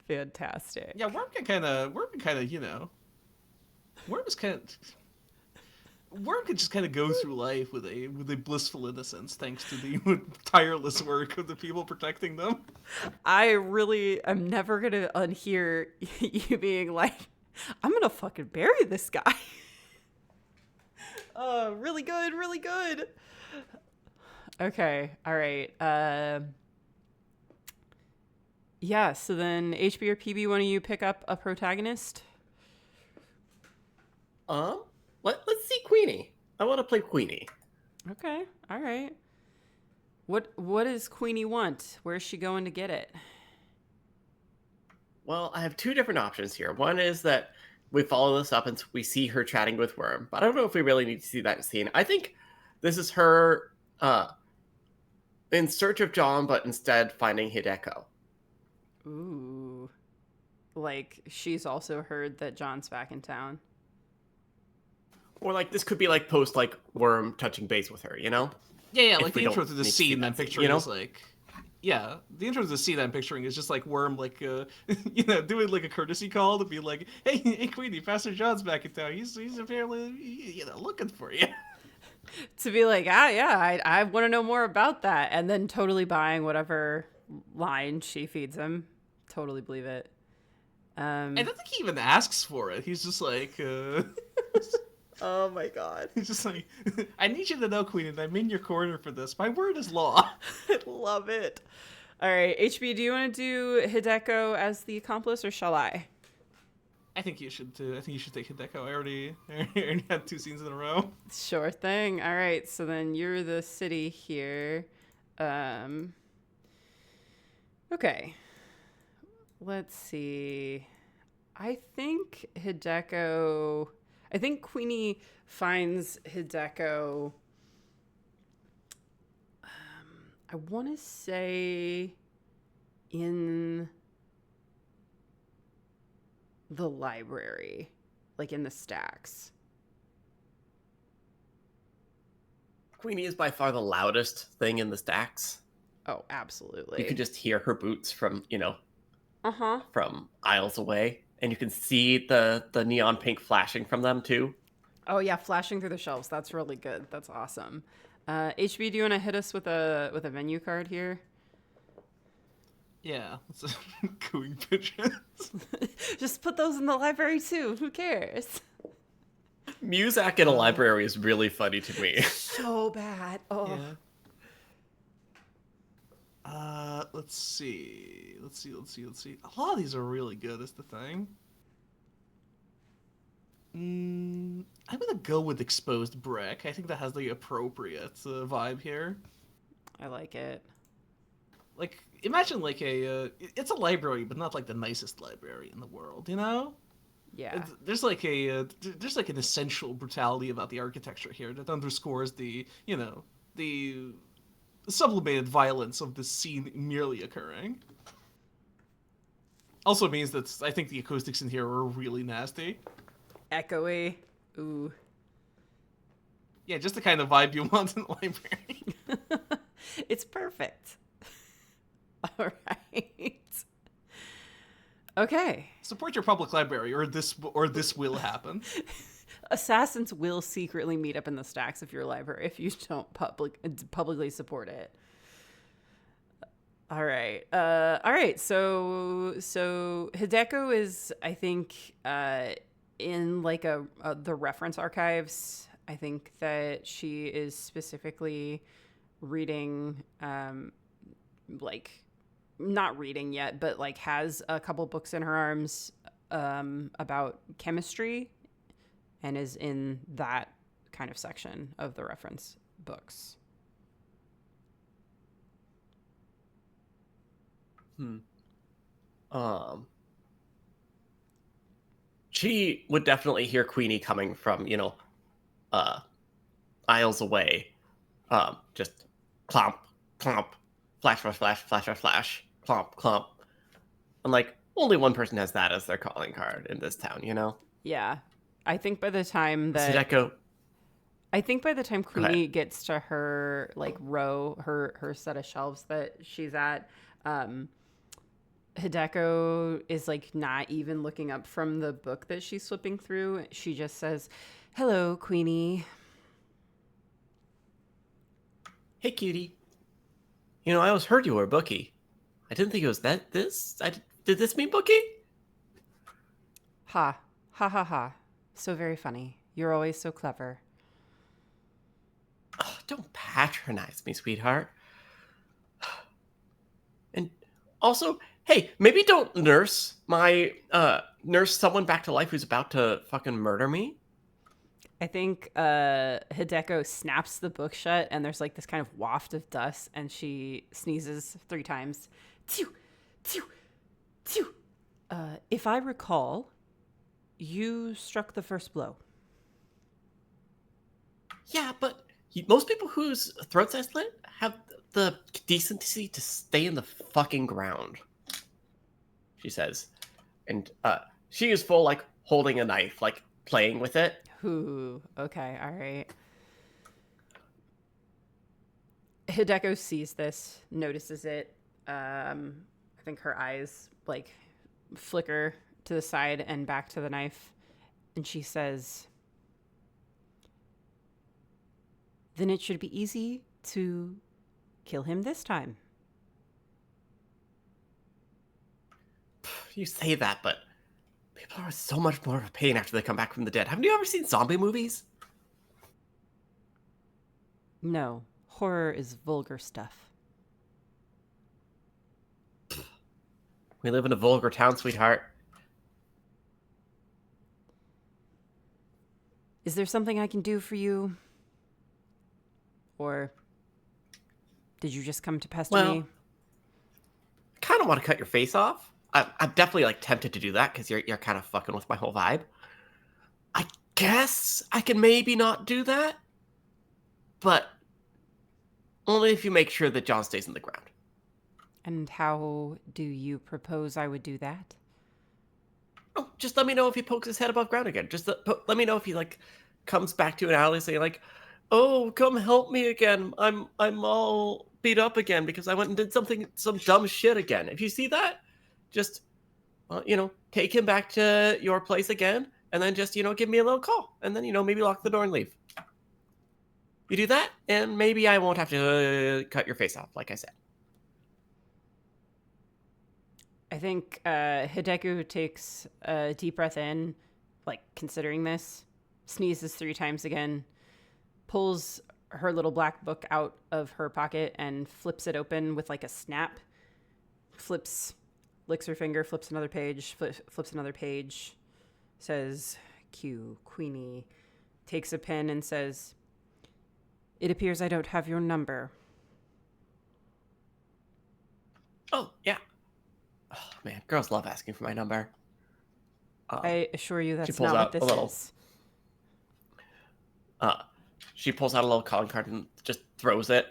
Fantastic. Yeah, Worm can kind of, you know, Worm could just kind of go through life with a blissful innocence, thanks to the tireless work of the people protecting them. I really am never gonna unhear you being like, I'm gonna fucking bury this guy. Oh, really good, really good. Okay, all right. Yeah, so then HB or PB, one of you pick up a protagonist? Let's see Queenie. I want to play Queenie. Okay, all right. What does Queenie want? Where's she going to get it? Well, I have two different options here. One is that we follow this up and we see her chatting with Worm, but I don't know if we really need to see that scene. I think this is her in search of John, but instead finding Hideko. Ooh. Like, she's also heard that John's back in town. Or like this could be like post like Worm touching base with her, you know? Yeah, If like we the intro don't to the need to scene see I'm that scene, picturing you know? is like, yeah, the intro to the scene I'm picturing is just like Worm, like, you know, doing like a courtesy call to be like, hey, Queenie, Pastor John's back in town. He's apparently, you know, looking for you. To be like, I want to know more about that. And then totally buying whatever line she feeds him. Totally believe it. I don't think he even asks for it. He's just like, Oh my god. he's just like, I need you to know, Queen, and I'm in your corner for this. My word is law. I love it. All right, HB, do you want to do Hideko as the accomplice, or shall I? I think you should take Hideko. I already had 2 scenes in a row. Sure thing. All right, so then you're the city here. Okay. Let's see. I think Queenie finds Hideko. I want to say in the library, like in the stacks. Queenie is by far the loudest thing in the stacks. Oh, absolutely. You can just hear her boots from, you know, Uh-huh. from aisles away. And you can see the neon pink flashing from them too. Oh yeah, flashing through the shelves. That's really good. That's awesome. HB, do you want to hit us with a menu card here? Yeah, it's cooing pigeons. Just put those in the library too. Who cares? Muzak in a library is really funny to me. So bad. Oh. Yeah. Let's see. A lot of these are really good, is the thing. I'm gonna go with exposed brick. I think that has the appropriate vibe here. I like it. Like, imagine like it's a library, but not like the nicest library in the world, you know? Yeah. There's like an essential brutality about the architecture here that underscores the, you know, the sublimated violence of the scene merely occurring. Also means that I think the acoustics in here are really nasty. Echoey. Ooh. Yeah, just the kind of vibe you want in the library. It's perfect. All right. Okay. Support your public library, or this will happen. Assassins will secretly meet up in the stacks of your library if you don't publicly support it. All right. So Hideko is, I think, in like the reference archives. I think that she is specifically reading, like, not reading yet, but like has a couple books in her arms about chemistry, and is in that kind of section of the reference books. She would definitely hear Queenie coming from, aisles away. Just clomp, clomp, flash, flash, flash, flash, flash, flash, clomp, clomp. And like, only one person has that as their calling card in this town, you know? Yeah. I think by the time that Hideko. Queenie gets to her like row, her set of shelves that she's at, Hideko is like not even looking up from the book that she's flipping through. She just says, "Hello, Queenie." Hey, cutie. I always heard you were a bookie. I didn't think it was did this mean bookie? Ha. Ha ha ha. So very funny. You're always so clever. Oh, don't patronize me, sweetheart. And also, hey, maybe don't nurse someone back to life who's about to fucking murder me. I think Hideko snaps the book shut, and there's like this kind of waft of dust, and she sneezes 3 times. Tew, tew, tew. If I recall, you struck the first blow. Yeah, but most people whose throats I slit have the decency to stay in the fucking ground, she says. And she is full, like, holding a knife, like, playing with it. Ooh, okay, all right. Hideko sees this, notices it. I think her eyes, like, flicker to the side and back to the knife. And she says, "Then it should be easy to kill him this time." You say that, but people are so much more of a pain after they come back from the dead. Haven't you ever seen zombie movies? No, horror is vulgar stuff. We live in a vulgar town, sweetheart. Is there something I can do for you? Or did you just come to pester me? I kind of want to cut your face off. I'm definitely like tempted to do that because you're kind of fucking with my whole vibe. I guess I can maybe not do that, but only if you make sure that John stays in the ground. And how do you propose I would do that? Oh, just let me know if he pokes his head above ground again. Just let me know if he like comes back to an alley saying like, "Oh, come help me again. I'm all beat up again because I went and did some dumb shit again." If you see that, just take him back to your place again, and then just give me a little call, and then maybe lock the door and leave. You do that, and maybe I won't have to cut your face off, like I said. I think Hideko takes a deep breath in, like considering this, sneezes 3 times again, pulls her little black book out of her pocket and flips it open with like a snap, licks her finger, flips another page, flips another page, says, "Q, Queenie," takes a pen and says, "It appears I don't have your number." Oh, yeah. Oh, man, girls love asking for my number. I assure you that's pulls not what out this a little- is. She pulls out a little calling card and just throws it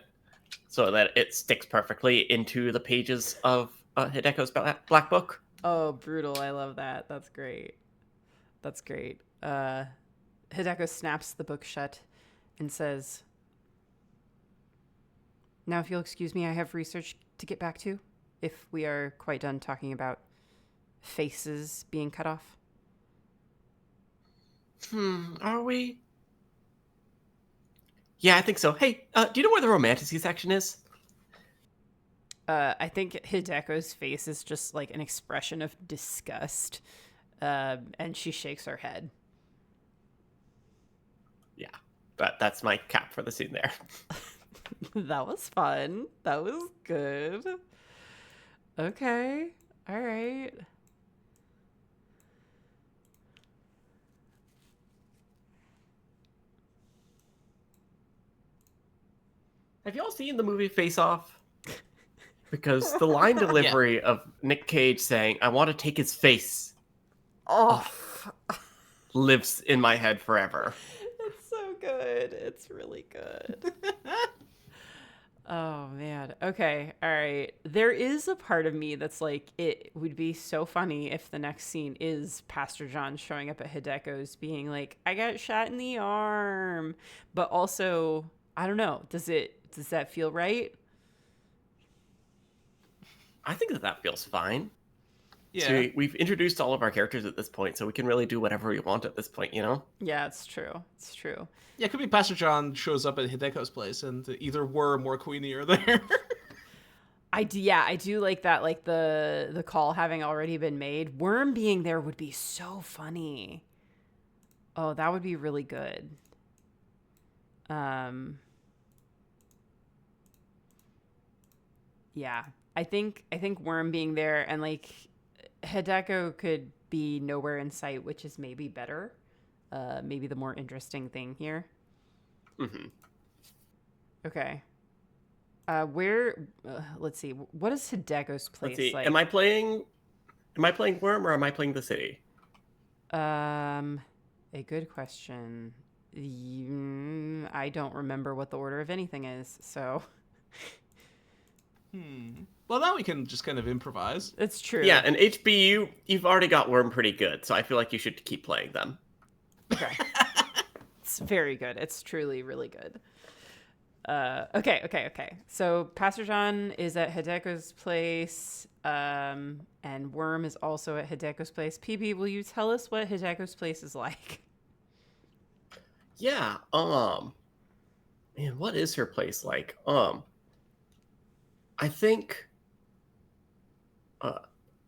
so that it sticks perfectly into the pages of Hideko's black book. Oh, brutal. I love that. That's great. Hideko snaps the book shut and says, "Now, if you'll excuse me, I have research to get back to, if we are quite done talking about faces being cut off." Are we? Yeah, I think so. Hey, do you know where the romantasy section is? I think Hideko's face is just like an expression of disgust, and she shakes her head. Yeah, that's my cap for the scene there. That was fun. That was good. Okay. All right. Have y'all seen the movie Face Off? Because the line delivery of Nick Cage saying, "I want to take his face," lives in my head forever. It's so good. It's really good. Oh, man. Okay. All right. There is a part of me that's like, it would be so funny if the next scene is Pastor John showing up at Hideko's being like, I got shot in the arm. But also, I don't know. Does that feel right? I think that feels fine. Yeah. So we've introduced all of our characters at this point, so we can really do whatever we want at this point, you know? Yeah, it's true. It's true. Yeah, it could be Pastor John shows up at Hideko's place and either Worm or Queenie are there. I do like that, like the call having already been made. Worm being there would be so funny. Oh, that would be really good. Yeah. I think Worm being there and like Hideko could be nowhere in sight, which is maybe better. Maybe the more interesting thing here. Mm-hmm. Okay. Let's see. What is Hideko's place Let's see. like? Am I playing Worm or am I playing the city? A good question. I don't remember what the order of anything is, so. Well, now we can just kind of improvise. It's true. Yeah, and HB, you've already got Worm pretty good, so I feel like you should keep playing them. Okay. It's very good. It's truly really good. Okay. So Pastor John is at Hideko's place, and Worm is also at Hideko's place. PB, will you tell us what Hideko's place is like? Yeah, man, what is her place like? I think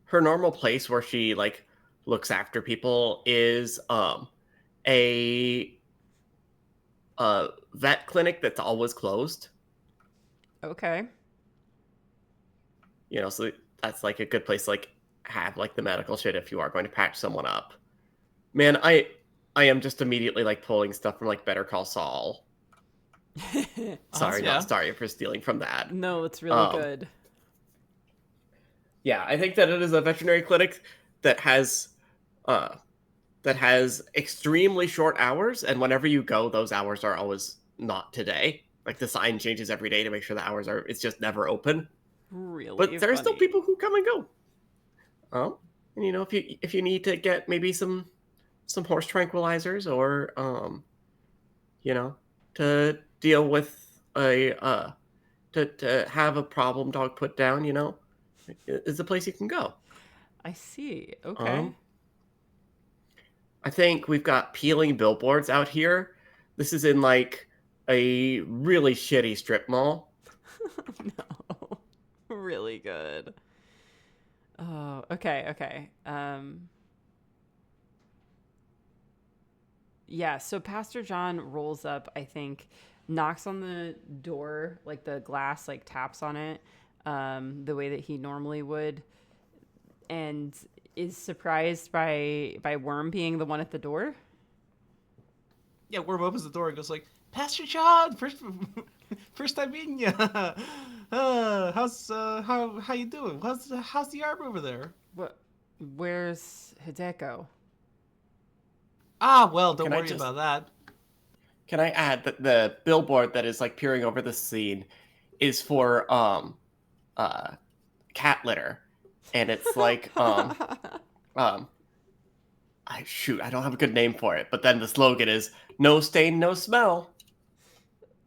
her normal place where she like looks after people is a vet clinic that's always closed. Okay. You know, so that's like a good place to like have like the medical shit if you are going to patch someone up. Man, I am just immediately like pulling stuff from like Better Call Saul. Sorry, yeah. sorry for stealing from that. No, it's really good. Yeah, I think that it is a veterinary clinic that has extremely short hours, and whenever you go, those hours are always not today. Like the sign changes every day to make sure the hours are. It's just never open. Really, But there are still funny. people who come and go. And you know, if you need to get maybe some horse tranquilizers or you know, to deal with a to have a problem dog put down, you know, is a place you can go. I see. Okay. I think we've got peeling billboards out here. This is in like a really shitty strip mall. No. Really good. Oh, okay. Yeah, so Pastor John rolls up, I think, knocks on the door, like the glass, like taps on it, the way that he normally would, and is surprised by Worm being the one at the door. Yeah, Worm opens the door and goes like, Pastor John, first time meeting you. How you doing? How's the arm over there? What? Where's Hideko? Ah, well, don't Can I worry just- about that. Can I add that the billboard that is like peering over the scene is for cat litter, and it's like I don't have a good name for it, but then the slogan is "No stain, no smell."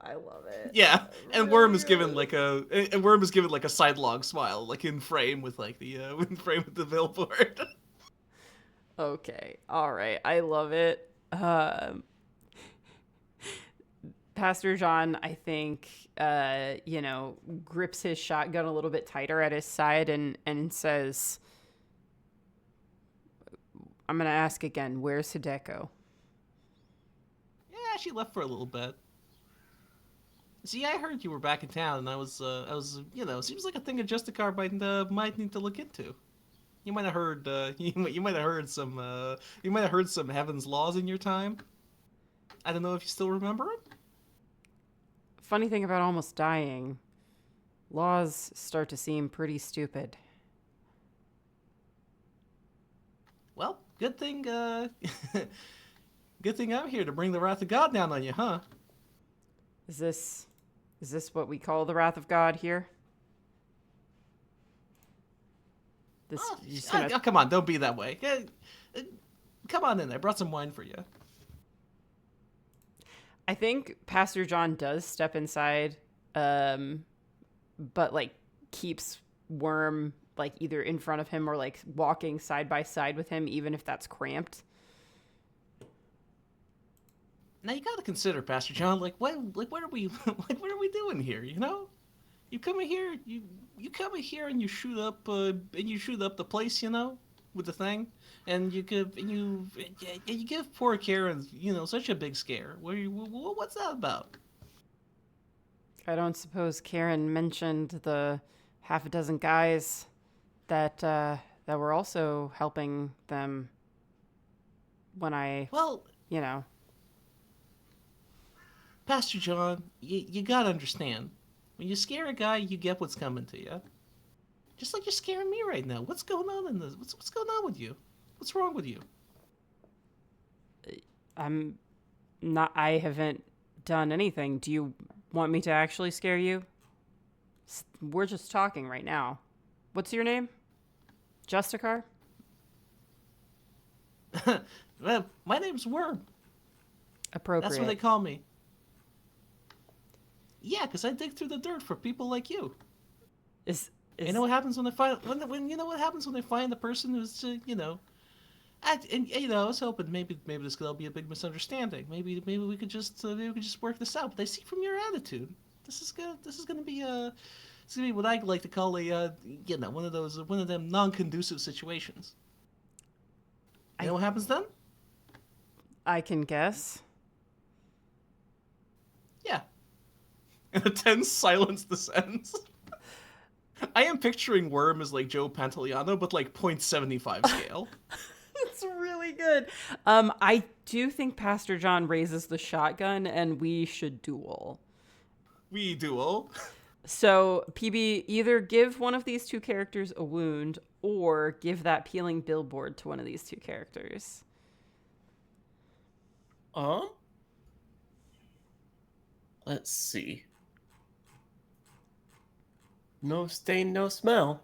I love it. Yeah, and Worm is given like a sidelong smile, like in frame with like the billboard. Okay. All right. I love it. Pastor John, I think, grips his shotgun a little bit tighter at his side and says, I'm going to ask again, where's Hideko? Yeah, she left for a little bit. See, I heard you were back in town, and I was, seems like a thing a Justicar might need to look into. You might have heard, you might have heard some Heaven's Laws in your time. I don't know if you still remember them. Funny thing about almost dying, laws start to seem pretty stupid. Well, good thing, good thing I'm here to bring the wrath of God down on you, huh? Is this what we call the wrath of God here? Come on, don't be that way. Come on in, I brought some wine for you. I think Pastor John does step inside, but like keeps Worm like either in front of him or like walking side by side with him, even if that's cramped. Now you gotta consider, Pastor John, what are we doing here? You know, you come in here, you come in here and you shoot up the place, you know, with the thing, and you give poor Karen, such a big scare. What's that about? I don't suppose Karen mentioned the half a dozen guys that were also helping them when Pastor John, you gotta understand. When you scare a guy, you get what's coming to you. Just like you're scaring me right now. What's going on in this? What's going on with you? What's wrong with you? I haven't done anything. Do you want me to actually scare you? We're just talking right now. What's your name? Justicar? Well, my name's Worm. Appropriate. That's what they call me. Yeah, because I dig through the dirt for people like you. You know what happens when they find the person who's I was hoping maybe this could all be a big misunderstanding. Maybe we could just work this out. But I see from your attitude, this is gonna be what I like to call one of them non-conducive situations. You know what happens then? I can guess. Yeah. And a tense silence descends. I am picturing Worm as like Joe Pantoliano, but like 0.75 scale. It's really good. I do think Pastor John raises the shotgun and we should duel. We duel? So, PB, either give one of these two characters a wound or give that peeling billboard to one of these two characters. Let's see. No stain, no smell.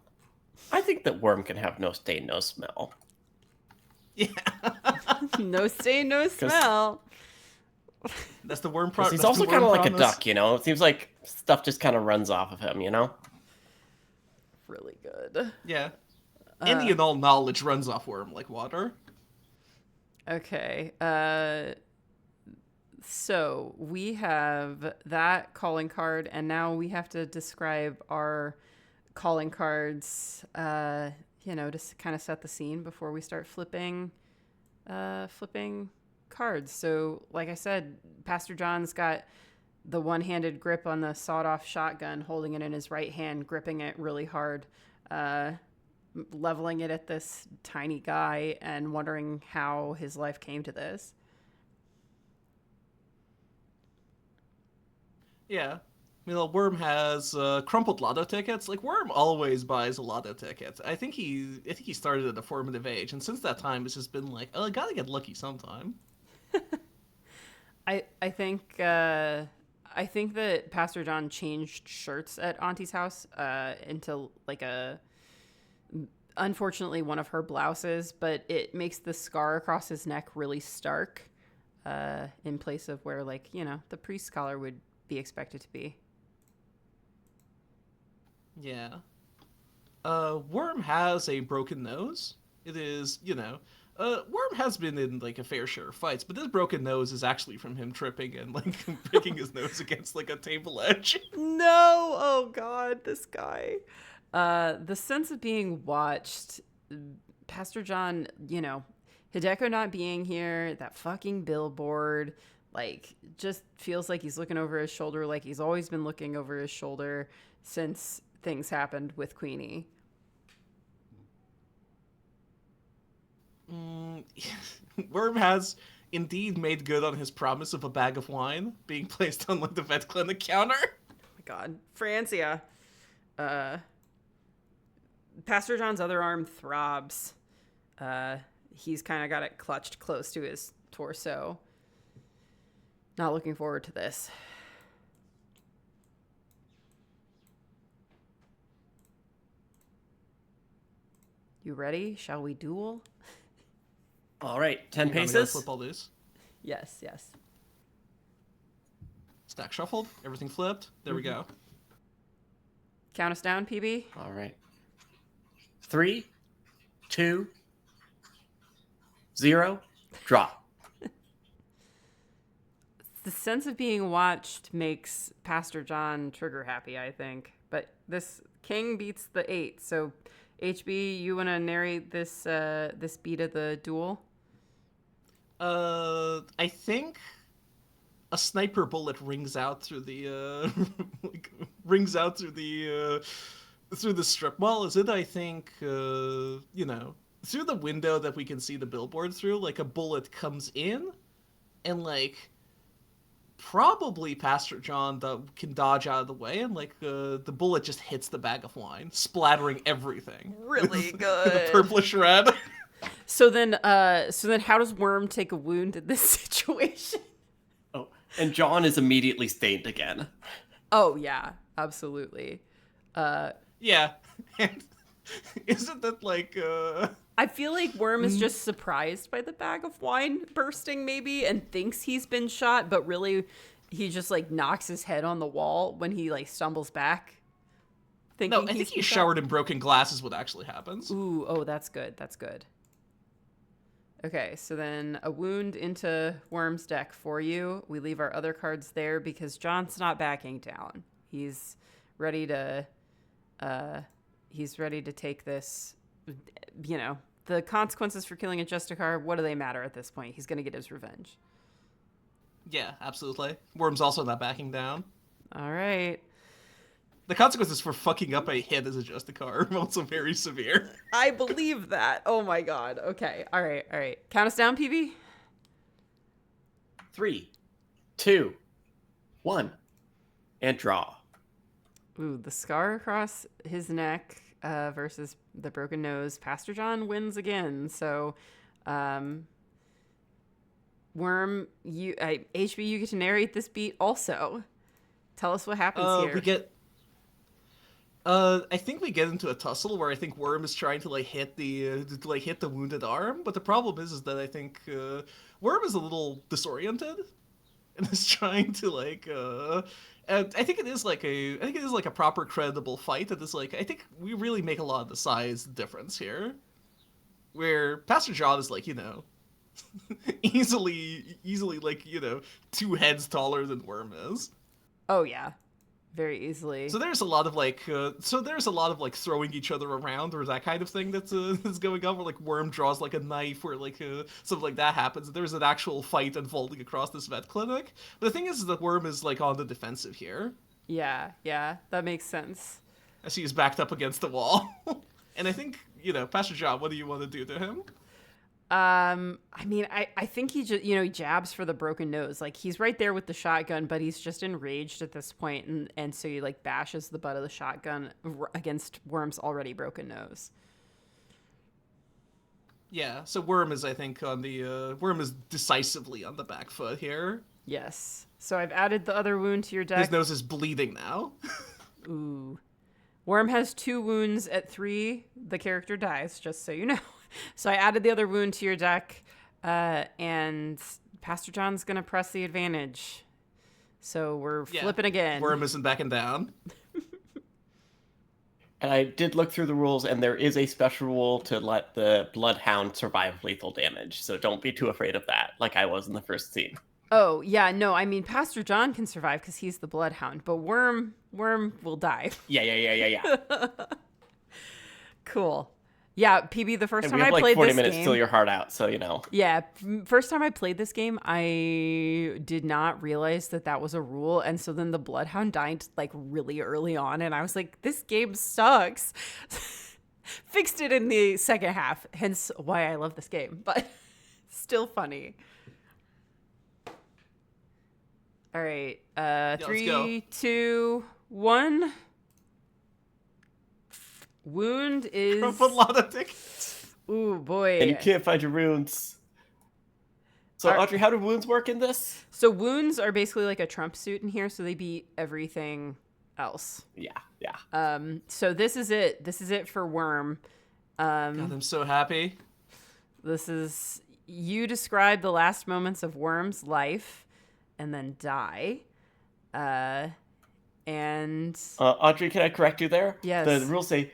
I think that Worm can have no stain, no smell. Yeah. No stain, no smell. That's the Worm promise. He's also kind of like a duck, you know? It seems like stuff just kind of runs off of him, you know? Really good. Yeah. Any and all knowledge runs off Worm like water. Okay. So we have that calling card, and now we have to describe our calling cards, to kind of set the scene before we start flipping cards. So, like I said, Pastor John's got the one-handed grip on the sawed-off shotgun, holding it in his right hand, gripping it really hard, leveling it at this tiny guy, and wondering how his life came to this. Yeah. Worm has crumpled lotto tickets. Like, Worm always buys a lotto ticket. I think he started at a formative age, and since that time, it's just been like, oh, I gotta get lucky sometime. I think that Pastor John changed shirts at Auntie's house into like unfortunately one of her blouses, but it makes the scar across his neck really stark in place of where, like, the priest collar would be expected to be. Yeah. Worm has a broken nose. It is, Worm has been in like a fair share of fights, but this broken nose is actually from him tripping and like breaking his nose against like a table edge. No! Oh god, this guy. The sense of being watched, Pastor John, Hideko not being here, that fucking billboard, like, just feels like he's looking over his shoulder, like he's always been looking over his shoulder since things happened with Queenie. Worm has indeed made good on his promise of a bag of wine being placed on like the vet clinic counter. Oh my god. Francia. Pastor John's other arm throbs. He's kind of got it clutched close to his torso. Not looking forward to this. You ready? Shall we duel? All right, 10 I'm gonna paces. flip all these. Yes, yes. Stack shuffled. Everything flipped. There we go. Count us down, PB. All right. 3, 2, 0, draw. The sense of being watched makes Pastor John trigger happy, I think. But this king beats the 8. So, HB, you want to narrate this this beat of the duel? I think a sniper bullet rings out through the through the strip mall. Is it? I think through the window that we can see the billboard through. Like a bullet comes in, and like probably Pastor John can dodge out of the way, and like the bullet just hits the bag of wine, splattering everything. Really The good. purplish red. So then how does Worm take a wound in this situation? Oh, and John is immediately stained again. Oh, yeah, absolutely. Yeah. And isn't that like I feel like Worm is just surprised by the bag of wine bursting maybe and thinks he's been shot, but really he just like knocks his head on the wall when he like stumbles back. No, I think he's showered in broken glass is what actually happens. Ooh, oh, that's good. That's good. Okay, so then a wound into Worm's deck for you. We leave our other cards there because John's not backing down. He's ready to take this. The consequences for killing a Justicar, what do they matter at this point? He's going to get his revenge. Yeah, absolutely. Worm's also not backing down. All right. The consequences for fucking up a hit as a Justicar are also very severe. I believe that. Oh my god. Okay. All right. Count us down, PB. 3, 2, 1, and draw. Ooh, the scar across his neck versus the broken nose. Pastor John wins again. So, Worm, HB, you get to narrate this beat also. Tell us what happens here. I think we get into a tussle where I think Worm is trying to hit the wounded arm, but the problem is that I think Worm is a little disoriented and is trying to and I think it is like a proper credible fight that is like I think we really make a lot of the size difference here, where Pastor John is easily 2 heads taller than Worm is. Oh yeah. Very easily. So there's a lot of throwing each other around or that kind of thing that's going on, where Worm draws a knife or something like that happens. There's an actual fight unfolding across this vet clinic. But the thing is that Worm is on the defensive here. Yeah, that makes sense. As he's backed up against the wall. And I think, Pastor John, what do you want to do to him? I think he just, he jabs for the broken nose. Like, he's right there with the shotgun, but he's just enraged at this point, and so he, bashes the butt of the shotgun against Worm's already broken nose. Yeah, so Worm is, I think, Worm is decisively on the back foot here. Yes. So I've added the other wound to your deck. His nose is bleeding now. Ooh. Worm has 2 wounds at 3. The character dies, just so you know. So I added the other wound to your deck, and Pastor John's going to press the advantage. So we're flipping again. Worm isn't backing down. And I did look through the rules, and there is a special rule to let the Bloodhound survive lethal damage. So don't be too afraid of that, like I was in the first scene. Oh, yeah, no, I mean, Pastor John can survive because he's the Bloodhound, but Worm will die. Yeah. Cool. Yeah, PB, the first And time we have I like played 40 this minutes game... till your heart out, so you know. Yeah, first time I played this game, I did not realize that was a rule, and so then the Bloodhound died, like, really early on, and I was like, this game sucks. Fixed it in the second half, hence why I love this game, but still funny. All right, let's 3, 2, 1. Wound is... Trump a lot of tickets. Ooh, boy. And you can't find your runes. So, Audrey, how do wounds work in this? So wounds are basically like a Trump suit in here, so they beat everything else. Yeah. So this is it. This is it for Worm. God, I'm so happy. This is... You describe the last moments of Worm's life and then die. And... Audrey, can I correct you there? Yes. The rules say,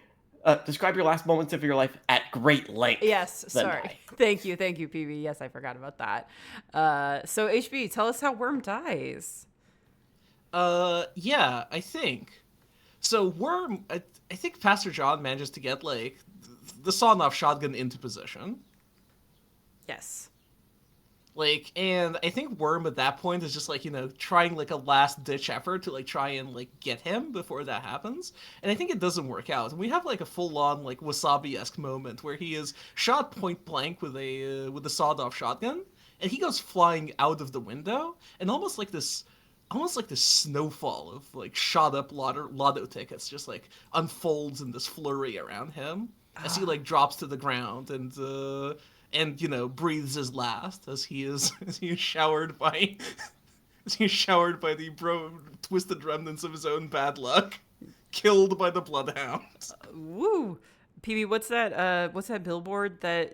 describe your last moments of your life at great length. Yes, then sorry. die. Thank you, PB. Yes, I forgot about that. So HB, tell us how Worm dies. Yeah, I think. So Worm, I think Pastor John manages to get, like, the sawn-off shotgun into position. Yes. Like, and I think Worm at that point is just, like, you know, trying, like, a last-ditch effort to, like, try and, like, get him before that happens. And I think it doesn't work out. And we have, like, a full-on, like, Wasabi-esque moment where he is shot point-blank with a sawed-off shotgun, and he goes flying out of the window, and almost like this snowfall of, like, shot-up lotto tickets just, like, unfolds in this flurry around him as he, like, drops to the ground and you know, breathes his last as he is showered by the twisted remnants of his own bad luck, killed by the Bloodhound. Woo. PB, what's that billboard that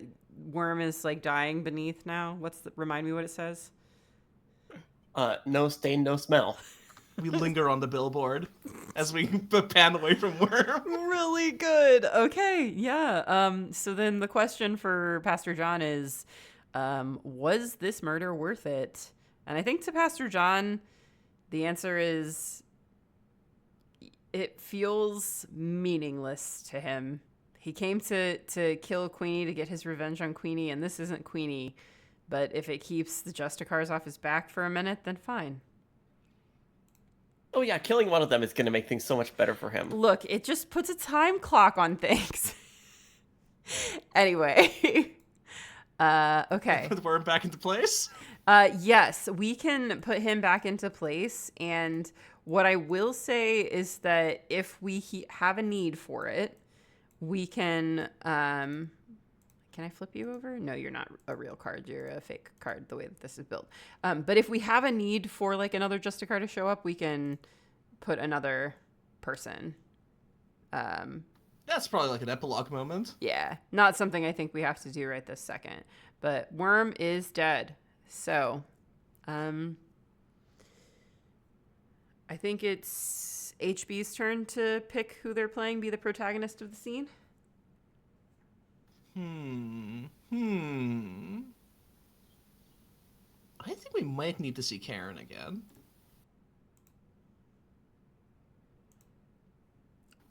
Worm is, like, dying beneath now? Remind me what it says? No stain, no smell. We linger on the billboard as we pan away from Worm. Really good. Okay, yeah. So then the question for Pastor John is, was this murder worth it? And I think to Pastor John, the answer is it feels meaningless to him. He came to kill Queenie, to get his revenge on Queenie, and this isn't Queenie. But if it keeps the Justicars off his back for a minute, then fine. Oh yeah, killing one of them is going to make things so much better for him. Look, it just puts a time clock on things. Anyway. Okay. Put Worm back into place? Yes, we can put him back into place. And what I will say is that if we have a need for it, we can... Can I flip you over? No, you're not a real card. You're a fake card, the way that this is built. But if we have a need for, like, another Justicar to show up, we can put another person. That's probably like an epilogue moment. Yeah, not something I think we have to do right this second. But Worm is dead. So, I think it's HB's turn to pick who they're playing, be the protagonist of the scene. I think we might need to see Karen again.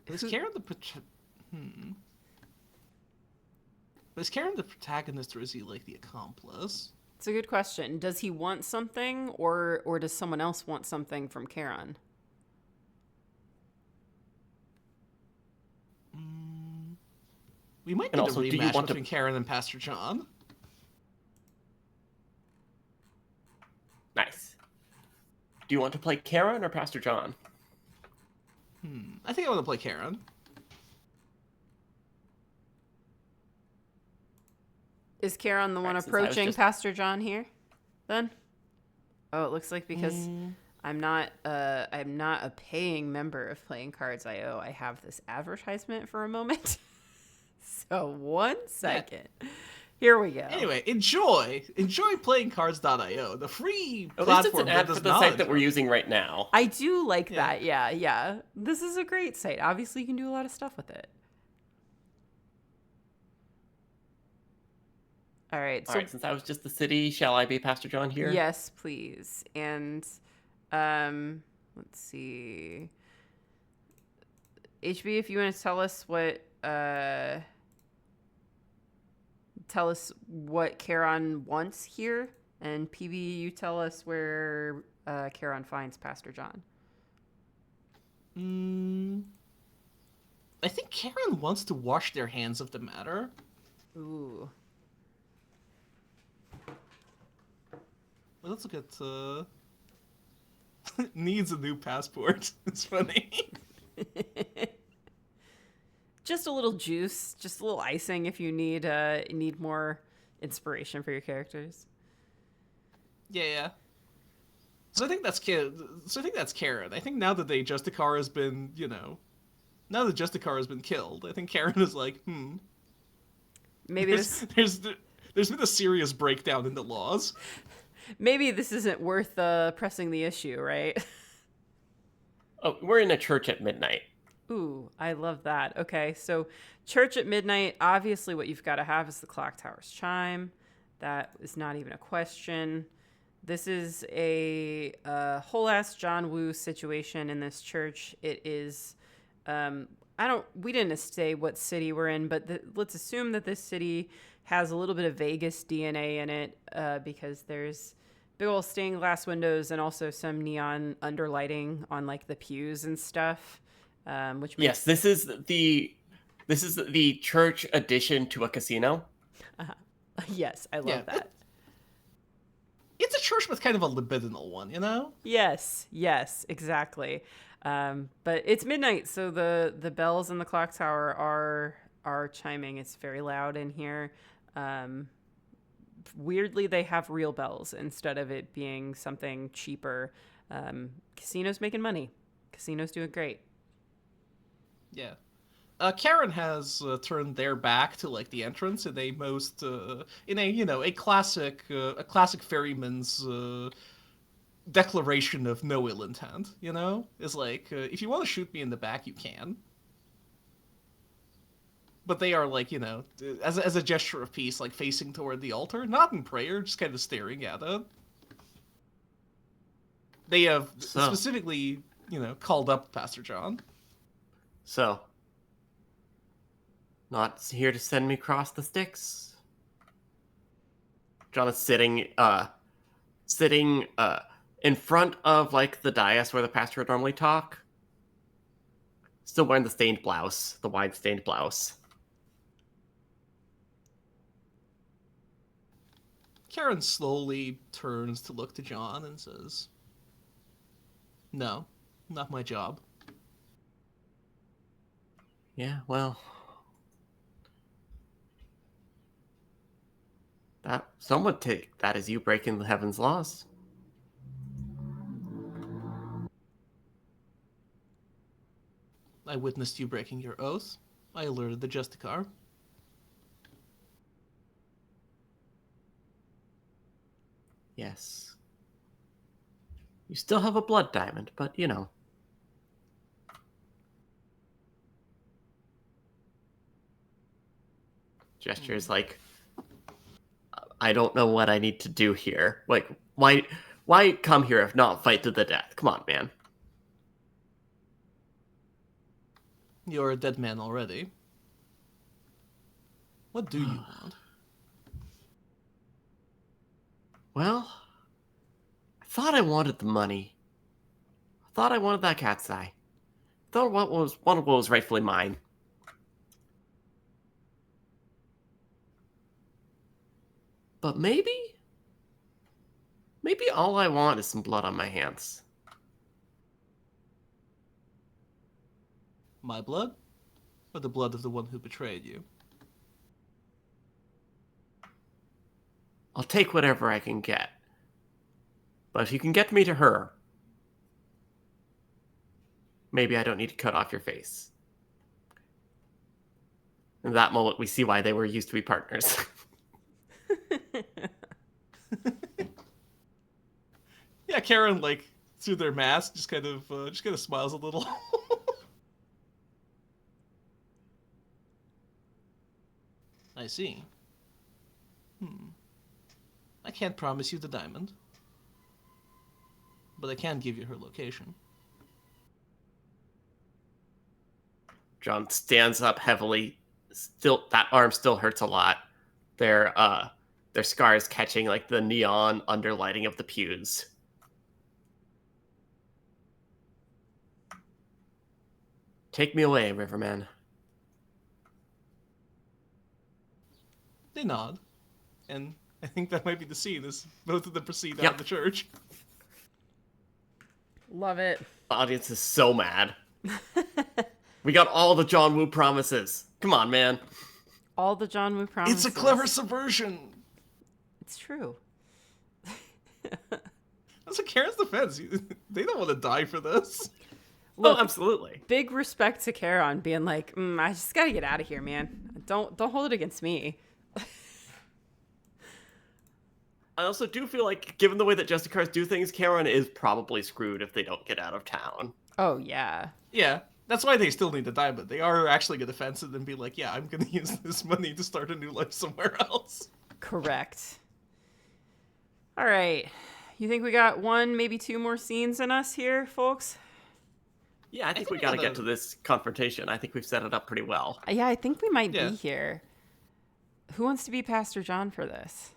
Is Karen the Is Karen the protagonist, or is he, like, the accomplice? It's a good question. Does he want something, or does someone else want something from Karen? We might And need also, a do you rematch want to- between Karen and Pastor John. Nice. Do you want to play Karen or Pastor John? I think I want to play Karen. Is Karen the one Right, since I was approaching just- Pastor John here, then? Oh, it looks like because I'm not a paying member of Playing Cards IO, I have this advertisement for a moment. So 1 second. Here we go. Anyway, enjoy playing cards.io, the free At least it's platform an that ad does for the not site that we're interrupt. using right now. I do like Yeah. that. Yeah, yeah. This is a great site. Obviously, you can do a lot of stuff with it. All right. All So right, since I was just the city, shall I be Pastor John here? yes, please. And let's see. HB, if you want to tell us what Charon wants here, and PB, you tell us where Charon finds Pastor John. I think Karen wants to wash their hands of the matter. Ooh. Well, let's look at needs a new passport. It's funny. Just a little juice, just a little icing if you need more inspiration for your characters. Yeah. So I think that's Karen. I think now that Justicar has been, now that Justicar has been killed, I think Karen is like, Maybe there's been a serious breakdown in the laws. maybe this isn't worth pressing the issue, right? Oh, we're in a church at midnight. Ooh, I love that. Okay, so church at midnight, obviously what you've got to have is the clock tower's chime. That is not even a question. This is a whole ass John Woo situation in this church. It is, we didn't say what city we're in, but let's assume that this city has a little bit of Vegas DNA in it because there's big old stained glass windows and also some neon underlighting on like the pews and stuff. Which makes... Yes, this is the church addition to a casino. Yes, I love that. It's a church with kind of a libidinal one, Yes, exactly. But it's midnight, so the bells in the clock tower are chiming. It's very loud in here. Weirdly, they have real bells instead of it being something cheaper. Casinos making money. Casinos doing great. Yeah. Karen has turned their back to like the entrance in a a classic ferryman's declaration of no ill intent. It's like if you want to shoot me in the back, you can. But they are like as a gesture of peace, like facing toward the altar, not in prayer, just kind of staring at it. They have specifically called up Pastor John. So, not here to send me across the sticks. John is sitting in front of like the dais where the pastor would normally talk. Still wearing the wine-stained blouse. Karen slowly turns to look to John and says, "No, not my job." Yeah, well, some would take that as you breaking the heaven's laws. I witnessed you breaking your oath. I alerted the Justicar. Yes. You still have a blood diamond, but Gestures like, I don't know what I need to do here. Like, why come here if not fight to the death? Come on, man. You're a dead man already. What do you want? Well, I thought I wanted the money. I thought I wanted that cat's eye. I thought one of what was rightfully mine. But maybe all I want is some blood on my hands. My blood? Or the blood of the one who betrayed you? I'll take whatever I can get. But if you can get me to her, maybe I don't need to cut off your face. In that moment, we see why they were used to be partners. Yeah, Karen, like, through their mask, just kind of smiles a little. I see. I can't promise you the diamond, but I can give you her location. John stands up heavily. Still, that arm still hurts a lot. Their scars catching like the neon underlighting of the pews. Take me away, Riverman. They nod, and I think that might be the scene as both of them proceed out Yep. of the church. Love it. The audience is so mad. We got all the John Woo promises. Come on, man. All the John Woo promises. It's a clever subversion. It's true. That's a Karen's defense. They don't want to die for this. Look, Oh, absolutely. big respect to Charon being like, I just gotta get out of here, man. Don't hold it against me. I also do feel like, given the way that Justicars do things, Karen is probably screwed if they don't get out of town. Oh, yeah. Yeah, that's why they still need the diamond. They are actually going to fence it and be like, yeah, I'm going to use this money to start a new life somewhere else. Correct. All right. You think we got one, maybe two more scenes in us here, folks? Yeah, I think we think gotta we get gotta- to this confrontation. I think we've set it up pretty well. Yeah, I think we might Yeah. be here. Who wants to be Pastor John for this?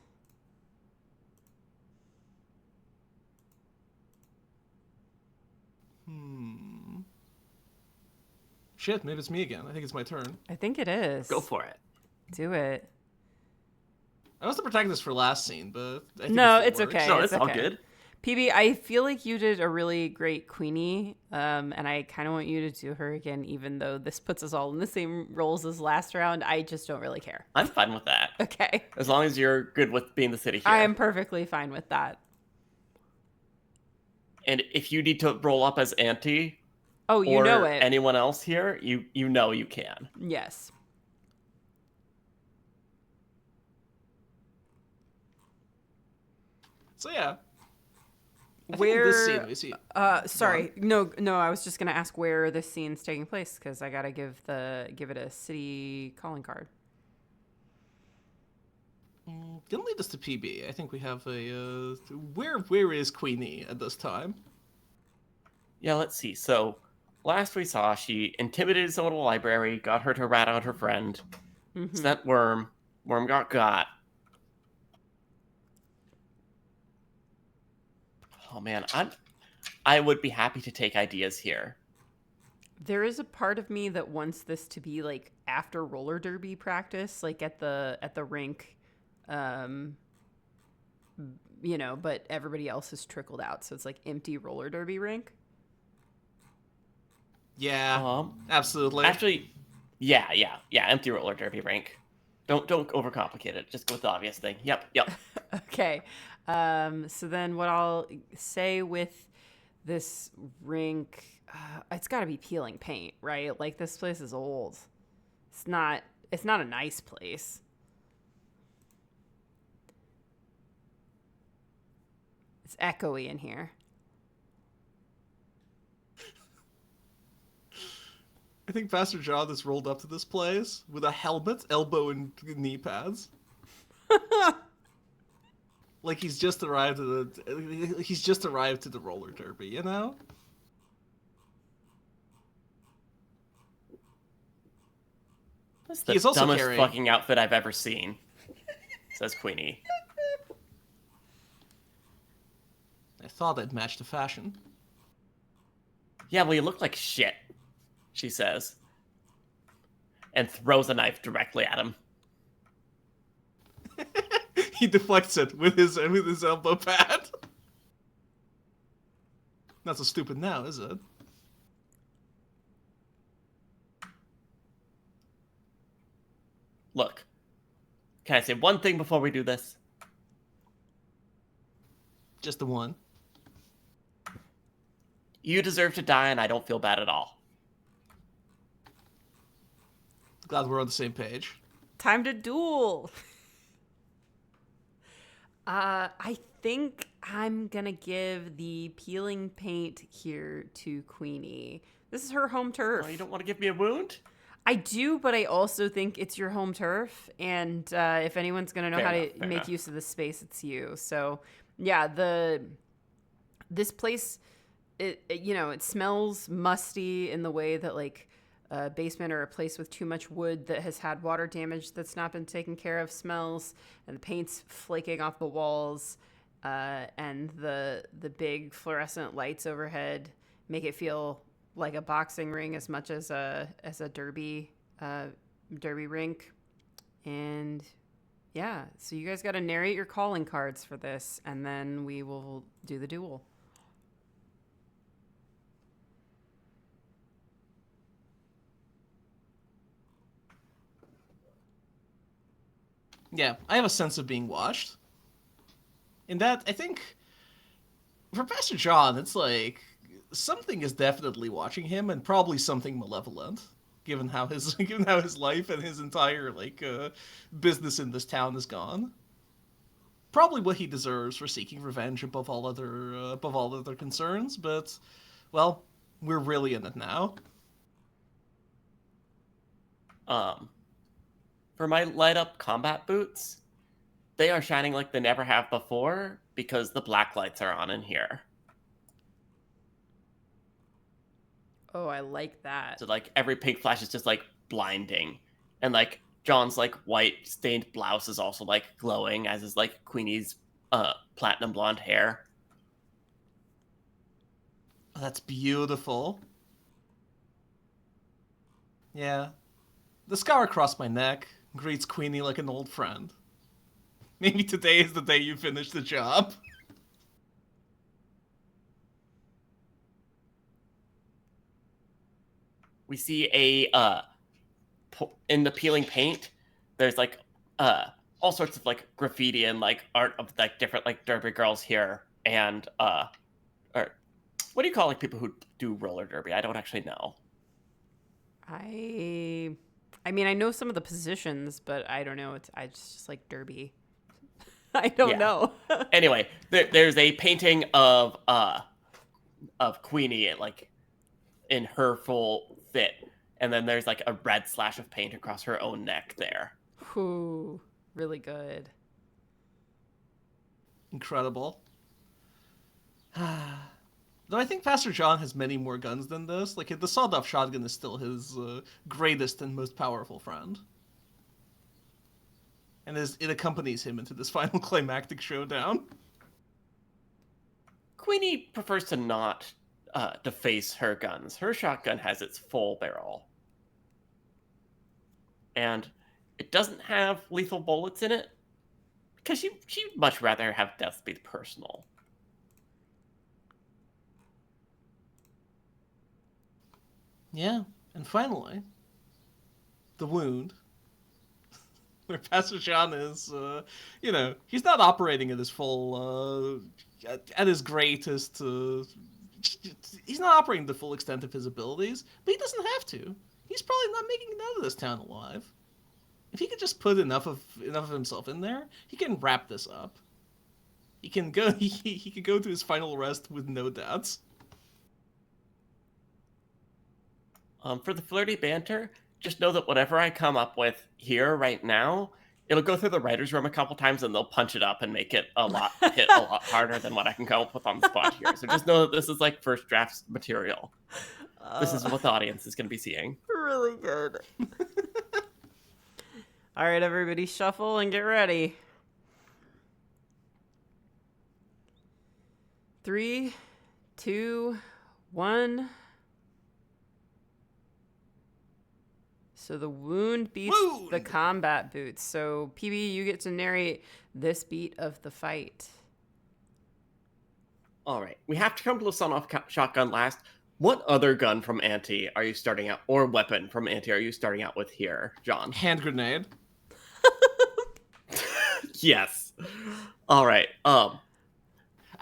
Shit, maybe it's me again. I think it's my turn. I think it is. Go for it. Do it. I was the protagonist for last scene, but I think No, it still it's works. okay. No, it's it's all okay. good. PB, I feel like you did a really great Queenie, and I kind of want you to do her again, even though this puts us all in the same roles as last round. I just don't really care. I'm fine with that. Okay. As long as you're good with being the city here. I am perfectly fine with that. And if you need to roll up as Auntie Oh, you or know it. anyone else here, you know you can. Yes. So yeah. I think in Where? this scene we see. Sorry. No. I was just gonna ask where this scene's taking place because I gotta give it a city calling card. Gonna lead us to PB. I think we have a where is Queenie at this time? Yeah, let's see. So, last we saw, she intimidated someone in the library, got her to rat out her friend, sent Worm. Worm got. Oh man, I would be happy to take ideas here. There is a part of me that wants this to be like after roller derby practice, like at the rink, but everybody else has trickled out, so it's like empty roller derby rink. Yeah, absolutely. Actually, yeah, empty roller derby rink. Don't overcomplicate it. Just go with the obvious thing. Yep. Okay. So then what I'll say with this rink, it's got to be peeling paint, right? Like this place is old. It's not a nice place. It's echoey in here. I think Pastor John has rolled up to this place with a helmet, elbow, and knee pads. Like he's just arrived to the roller derby, you know? That's the He's also dumbest carrying- fucking outfit I've ever seen, says Queenie. I thought I'd match the fashion. Yeah, well, you look like shit, she says. And throws a knife directly at him. He deflects it with his elbow pad. Not so stupid now, is it? Look, can I say one thing before we do this? Just the one. You deserve to die, and I don't feel bad at all. Glad we're on the same page. Time to duel. I think I'm gonna give the peeling paint here to Queenie. This is her home turf. Oh, you don't want to give me a wound? I do, but I also think it's your home turf, and if anyone's gonna know Fair how enough, to fair make enough. use of this space, it's you. So, yeah, this place, it smells musty in the way that like a basement or a place with too much wood that has had water damage that's not been taken care of smells, and the paint's flaking off the walls, and the big fluorescent lights overhead make it feel like a boxing ring as much as a derby rink. And yeah, so you guys got to narrate your calling cards for this, and then we will do the duel. Yeah, I have a sense of being watched. In that, I think for Pastor John, it's like something is definitely watching him, and probably something malevolent, given how his life and his entire business in this town is gone. Probably what he deserves for seeking revenge above all other concerns. But, well, we're really in it now. For my light up combat boots, they are shining like they never have before because the black lights are on in here. Oh, I like that. So like every pink flash is just like blinding. And like John's like white stained blouse is also like glowing, as is like Queenie's platinum blonde hair. Oh, that's beautiful. Yeah. The scar across my neck greets Queenie like an old friend. Maybe today is the day you finish the job. We see a in the peeling paint, there's like all sorts of like graffiti and like art of like different like derby girls here, and or what do you call like people who do roller derby? I don't actually know. I mean, I know some of the positions, but I don't know. It's just like derby. I don't know. Anyway, there's a painting of Queenie like in her full fit, and then there's like a red slash of paint across her own neck there. Ooh, really good. Incredible. Though I think Pastor John has many more guns than this. Like, the sawed-off shotgun is still his greatest and most powerful friend. And it accompanies him into this final climactic showdown. Queenie prefers to not deface her guns. Her shotgun has its full barrel. And it doesn't have lethal bullets in it, because she'd much rather have death be personal. Yeah, and finally, the wound. Where Pastor John is, he's not operating at his full, at his greatest, he's not operating the full extent of his abilities, but he doesn't have to. He's probably not making it out of this town alive. If he could just put enough of himself in there, he can wrap this up. He can go, he could go to his final rest with no doubts. For the flirty banter, just know that whatever I come up with here right now, it'll go through the writer's room a couple times and they'll punch it up and make it hit a lot harder than what I can come up with on the spot here. So just know that this is like first draft material. This is what the audience is going to be seeing. Really good. All right, everybody, shuffle and get ready. 3, 2, 1. So the wound beats the combat boots. So PB, you get to narrate this beat of the fight. All right, we have to come to the sawn-off shotgun last. What other gun from Auntie are you starting out, or weapon from Auntie are you starting out with here, John? Hand grenade. Yes. All right. I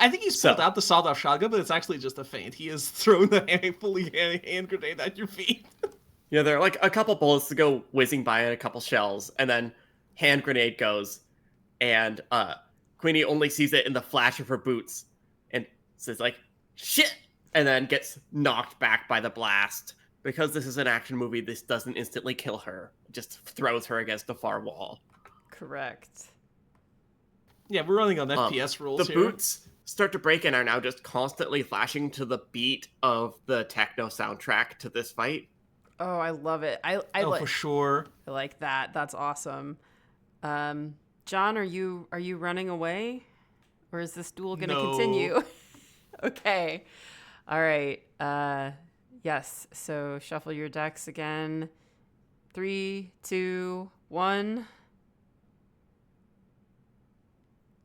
think he's pulled out the sawed-off shotgun, but it's actually just a feint. He has thrown a fully hand grenade at your feet. Yeah, there are like a couple bullets to go whizzing by and a couple shells, and then hand grenade goes, and Queenie only sees it in the flash of her boots and says like, shit, and then gets knocked back by the blast. Because this is an action movie, this doesn't instantly kill her. It just throws her against the far wall. Correct. Yeah, we're running on FPS rules the here. boots start to break and are now just constantly flashing to the beat of the techno soundtrack to this fight. Oh, I love it. I for sure. I like that. That's awesome. John, are you running away, or is this duel going to continue? Okay. All right. Yes. So shuffle your decks again. 3, 2, 1.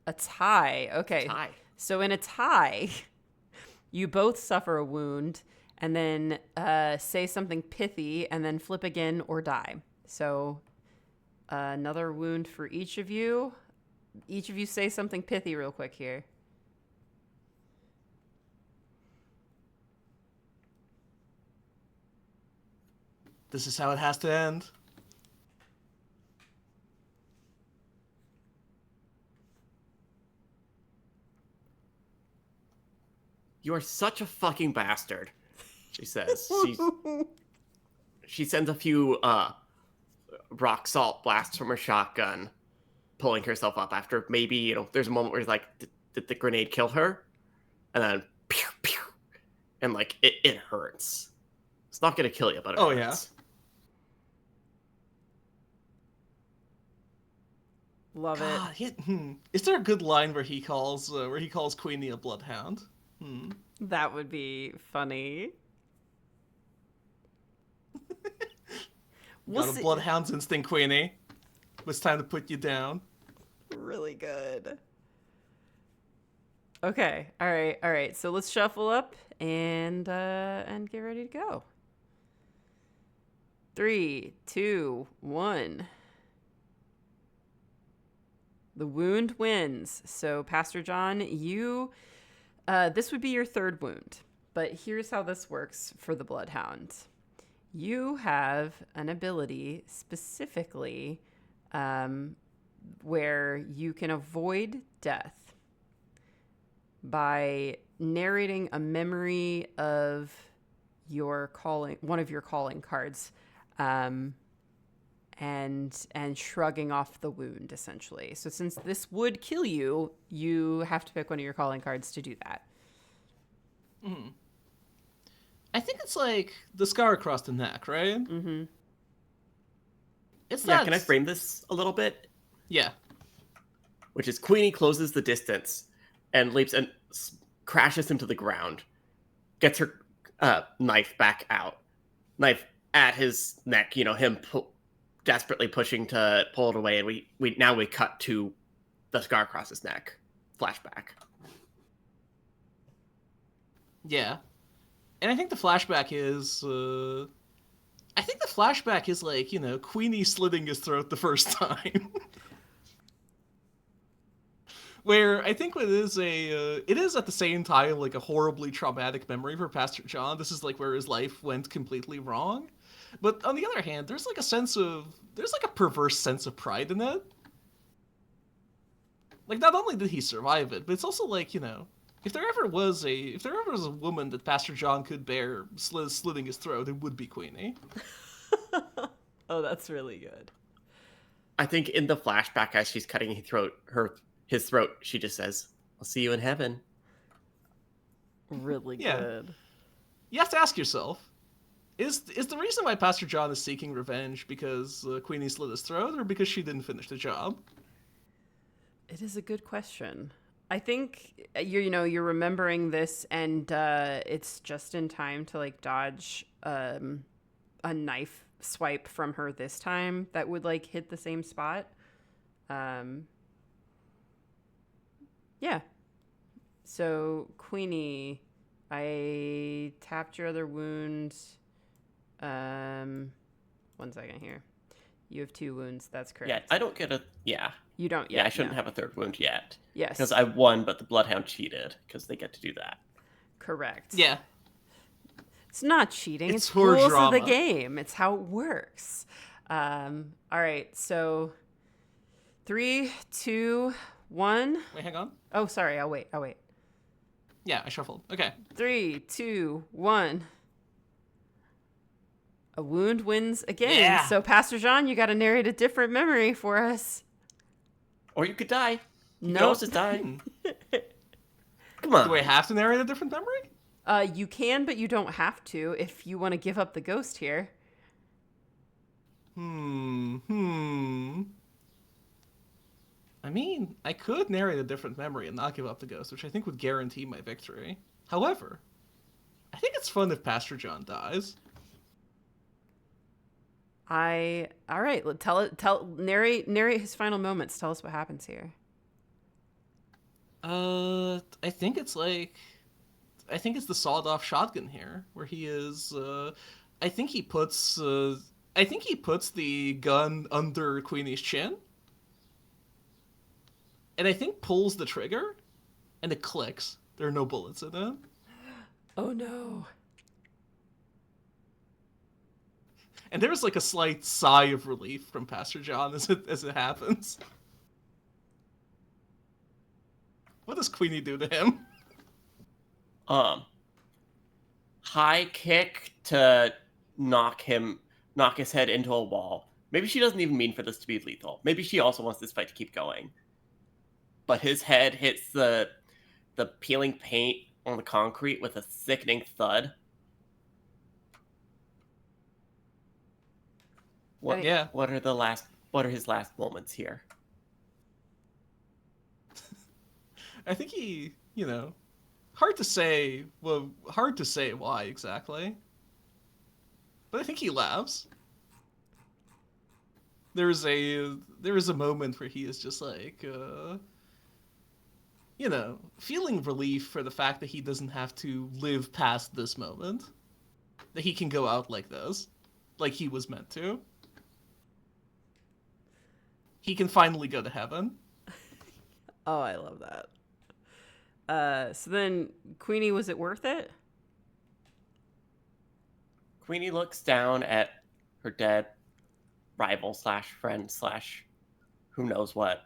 A tie. Okay. Tie. So in a tie, you both suffer a wound, and then say something pithy, and then flip again or die. So another wound for each of you. Each of you say something pithy real quick here. This is how it has to end. You are such a fucking bastard, she says. She sends a few rock salt blasts from her shotgun, pulling herself up after maybe, there's a moment where he's like, did the grenade kill her? And then, pew, pew, and like, it hurts. It's not going to kill you, but it hurts. Love it. Is there a good line where he calls Queenie a bloodhound? That would be funny. Got a bloodhound's instinct, Queenie. It's time to put you down. Really good. Okay. All right. So let's shuffle up and get ready to go. 3, 2, 1. The wound wins. So Pastor John, you this would be your third wound, but here's how this works for the Bloodhound. You have an ability specifically where you can avoid death by narrating a memory of one of your calling cards, and shrugging off the wound, essentially. So since this would kill you, you have to pick one of your calling cards to do that. I think it's like the scar across the neck, right? Mm-hmm. Can I frame this a little bit? Yeah. Which is Queenie closes the distance and leaps and crashes him to the ground, gets her knife back out. Knife at his neck, him desperately pushing to pull it away, and we cut to the scar across his neck. Flashback. Yeah. And I think the flashback is like, Queenie slitting his throat the first time. Where I think it is at the same time like a horribly traumatic memory for Pastor John. This is like where his life went completely wrong. But on the other hand, there's a perverse sense of pride in it. Like, not only did he survive it, but it's also like, if there ever was a woman that Pastor John could bear slitting his throat, it would be Queenie. Oh, that's really good. I think in the flashback, as she's cutting his throat, she just says, "I'll see you in heaven." Really good. You have to ask yourself, is the reason why Pastor John is seeking revenge because Queenie slit his throat, or because she didn't finish the job? It is a good question. I think you're remembering this, and it's just in time to like dodge a knife swipe from her this time that would like hit the same spot. Yeah. So Queenie, I tapped your other wound. 1 second here. You have 2 wounds. That's correct. Yeah, I don't get a... Yeah. You don't yet. Yeah, I shouldn't have a third wound yet. Yes. Because I won, but the Bloodhound cheated, because they get to do that. Correct. Yeah. It's not cheating. It's rules drama. of the game. It's how it works. All right. So 3, 2, 1. Wait, hang on. Oh, sorry. I'll wait. Yeah, I shuffled. Okay. 3, 2, 1. A wound wins again. Yeah. So, Pastor John, you got to narrate a different memory for us. Or you could die. You could Nope. also just die. Come on. Do I have to narrate a different memory? You can, but you don't have to if you want to give up the ghost here. I mean, I could narrate a different memory and not give up the ghost, which I think would guarantee my victory. However, I think it's fun if Pastor John dies. All right. Narrate his final moments. Tell us what happens here. I think it's the sawed-off shotgun here, where he is. I think he puts the gun under Queenie's chin, and I think pulls the trigger, and it clicks. There are no bullets in it. Oh no. And there's like a slight sigh of relief from Pastor John as it happens. What does Queenie do to him? High kick to knock his head into a wall. Maybe she doesn't even mean for this to be lethal. Maybe she also wants this fight to keep going. But his head hits the peeling paint on the concrete with a sickening thud. What are his last moments here? I think he, hard to say why exactly. But I think he laughs. There is a moment where he is just like, feeling relief for the fact that he doesn't have to live past this moment. That he can go out like this, like he was meant to. He can finally go to heaven. Oh, I love that. So then, Queenie, was it worth it? Queenie looks down at her dead rival / friend / who knows what.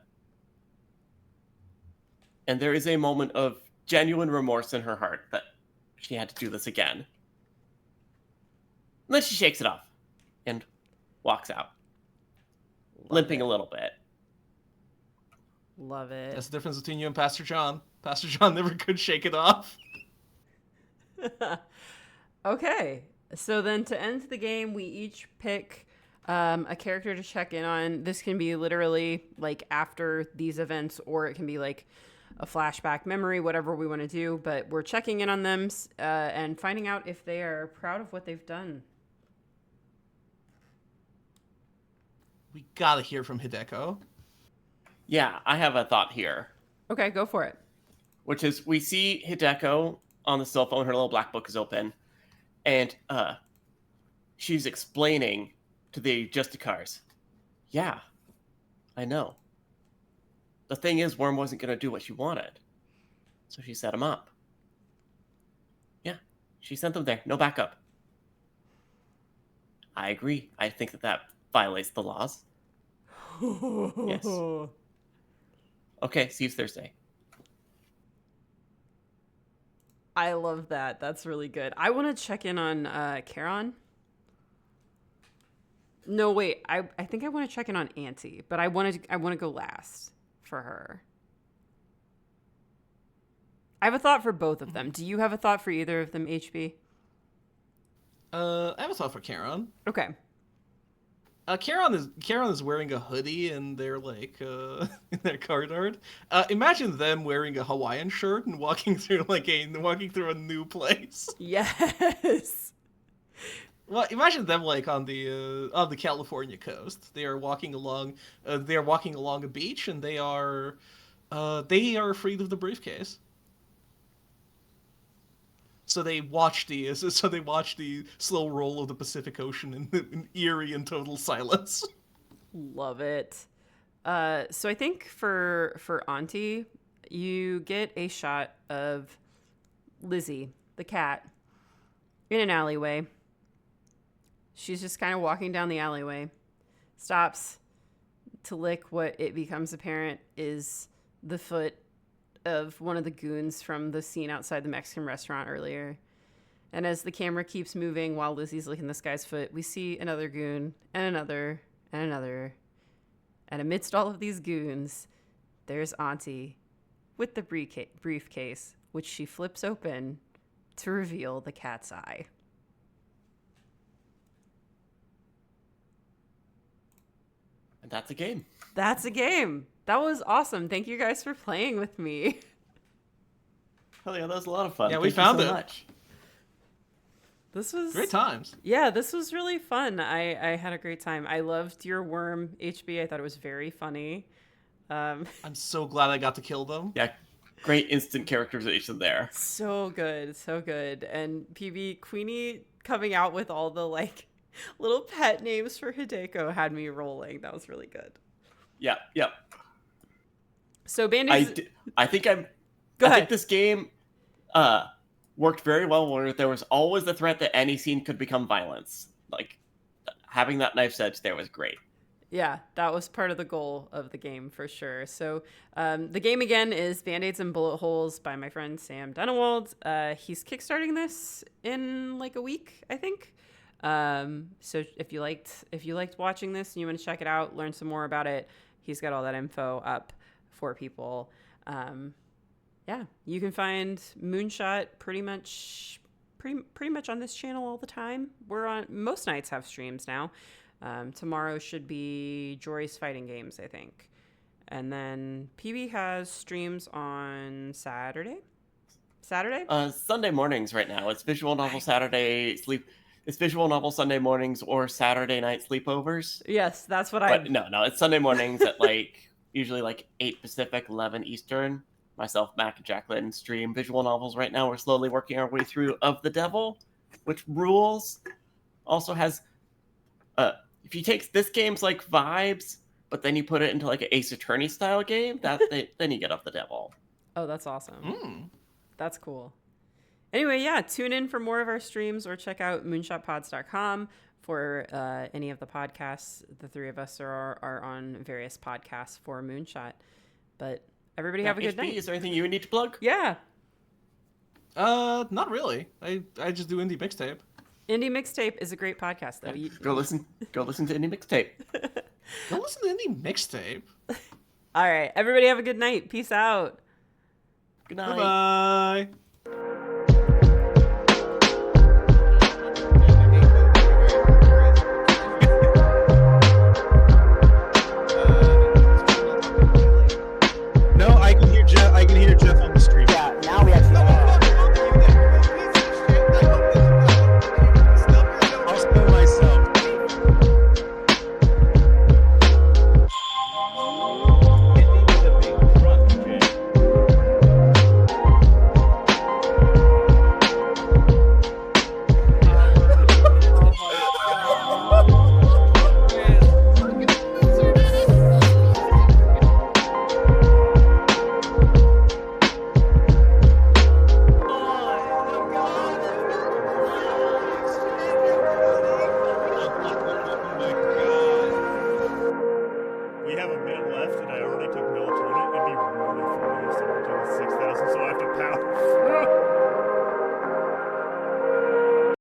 And there is a moment of genuine remorse in her heart that she had to do this again. And then she shakes it off and walks out, limping a little bit. Love it. That's the difference between you and Pastor John. Pastor John never could shake it off. Okay. So then to end the game, we each pick a character to check in on. This can be literally like after these events, or it can be like a flashback memory, whatever we want to do. But we're checking in on them and finding out if they are proud of what they've done. We gotta hear from Hideko. Yeah, I have a thought here. Okay, go for it. Which is, we see Hideko on the cell phone, her little black book is open, and she's explaining to the Justicars, yeah, I know. The thing is, Worm wasn't going to do what she wanted, so she set him up. Yeah, she sent them there, no backup. I agree. I think that violates the laws. Yes. Okay, see you Thursday. I love that. That's really good. I want to check in on Charon. No, wait. I think I want to check in on Auntie, but I want to go last for her. I have a thought for both of them. Do you have a thought for either of them, HB? I have a thought for Charon. Okay. Charon is wearing a hoodie and they're like in their card art. Imagine them wearing a Hawaiian shirt and walking through a new place. Yes. Well, imagine them like on the California coast. They are walking along a beach and they are freed of the briefcase. So they watch the slow roll of the Pacific Ocean in eerie and total silence. Love it. So I think for Auntie, you get a shot of Lizzie, the cat, in an alleyway. She's just kind of walking down the alleyway, stops to lick what it becomes apparent is the foot of one of the goons from the scene outside the Mexican restaurant earlier. And as the camera keeps moving while Lizzie's licking this guy's foot, we see another goon and another and another. And amidst all of these goons, there's Auntie with the briefcase, which she flips open to reveal the cat's eye. And that's a game. That's a game. That was awesome. Thank you guys for playing with me. Hell yeah, that was a lot of fun. Yeah, we Thank you found so it. much. This was Great times. Yeah, this was really fun. I had a great time. I loved your worm, HB. I thought it was very funny. I'm so glad I got to kill them. Yeah, great instant characterization there. So good, so good. And PB Queenie coming out with all the like little pet names for Hideko had me rolling. That was really good. Yeah. So Band-Aids... I think Go I ahead. think this game worked very well where there was always the threat that any scene could become violence. Like, having that knife's edge there was great. Yeah, that was part of the goal of the game for sure. So the game again is Band-Aids and Bullet Holes by my friend Sam Dunnewold. He's kickstarting this in like a week, I think. So if you liked watching this and you want to check it out, learn some more about it, he's got all that info up for people. Yeah, you can find Moonshot pretty much on this channel all the time. We're on most nights have streams now. Tomorrow should be Jory's Fighting Games, I think. And then PB has streams on Saturday? Sunday mornings right now. It's Visual Novel Saturday sleep. It's Visual Novel Sunday mornings or Saturday night sleepovers. Yes, that's what But no, it's Sunday mornings at like usually like 8 Pacific, 11 Eastern. Myself, Mac, and Jacqueline stream visual novels right now. We're slowly working our way through Of the Devil, which rules. Also has if you take this game's like vibes, but then you put it into like an Ace Attorney style game, then you get Of the Devil. Oh, that's awesome. That's cool. Anyway, yeah, tune in for more of our streams or check out moonshotpods.com for any of the podcasts. The three of us are on various podcasts for Moonshot. But everybody have a good night. Is there anything you need to plug? Yeah. Not really. I just do indie mixtape. Indie Mixtape is a great podcast, though. Go listen to Indie Mixtape. Go listen to indie mixtape. All right. Everybody have a good night. Peace out. Good night. Bye-bye. No, I can hear Jeff. I can hear Jeff on the stream. Yeah, now we actually I'll spill myself. We have a minute left, and I already took melatonin. It'd be really funny if someone took 6,000, so I have to power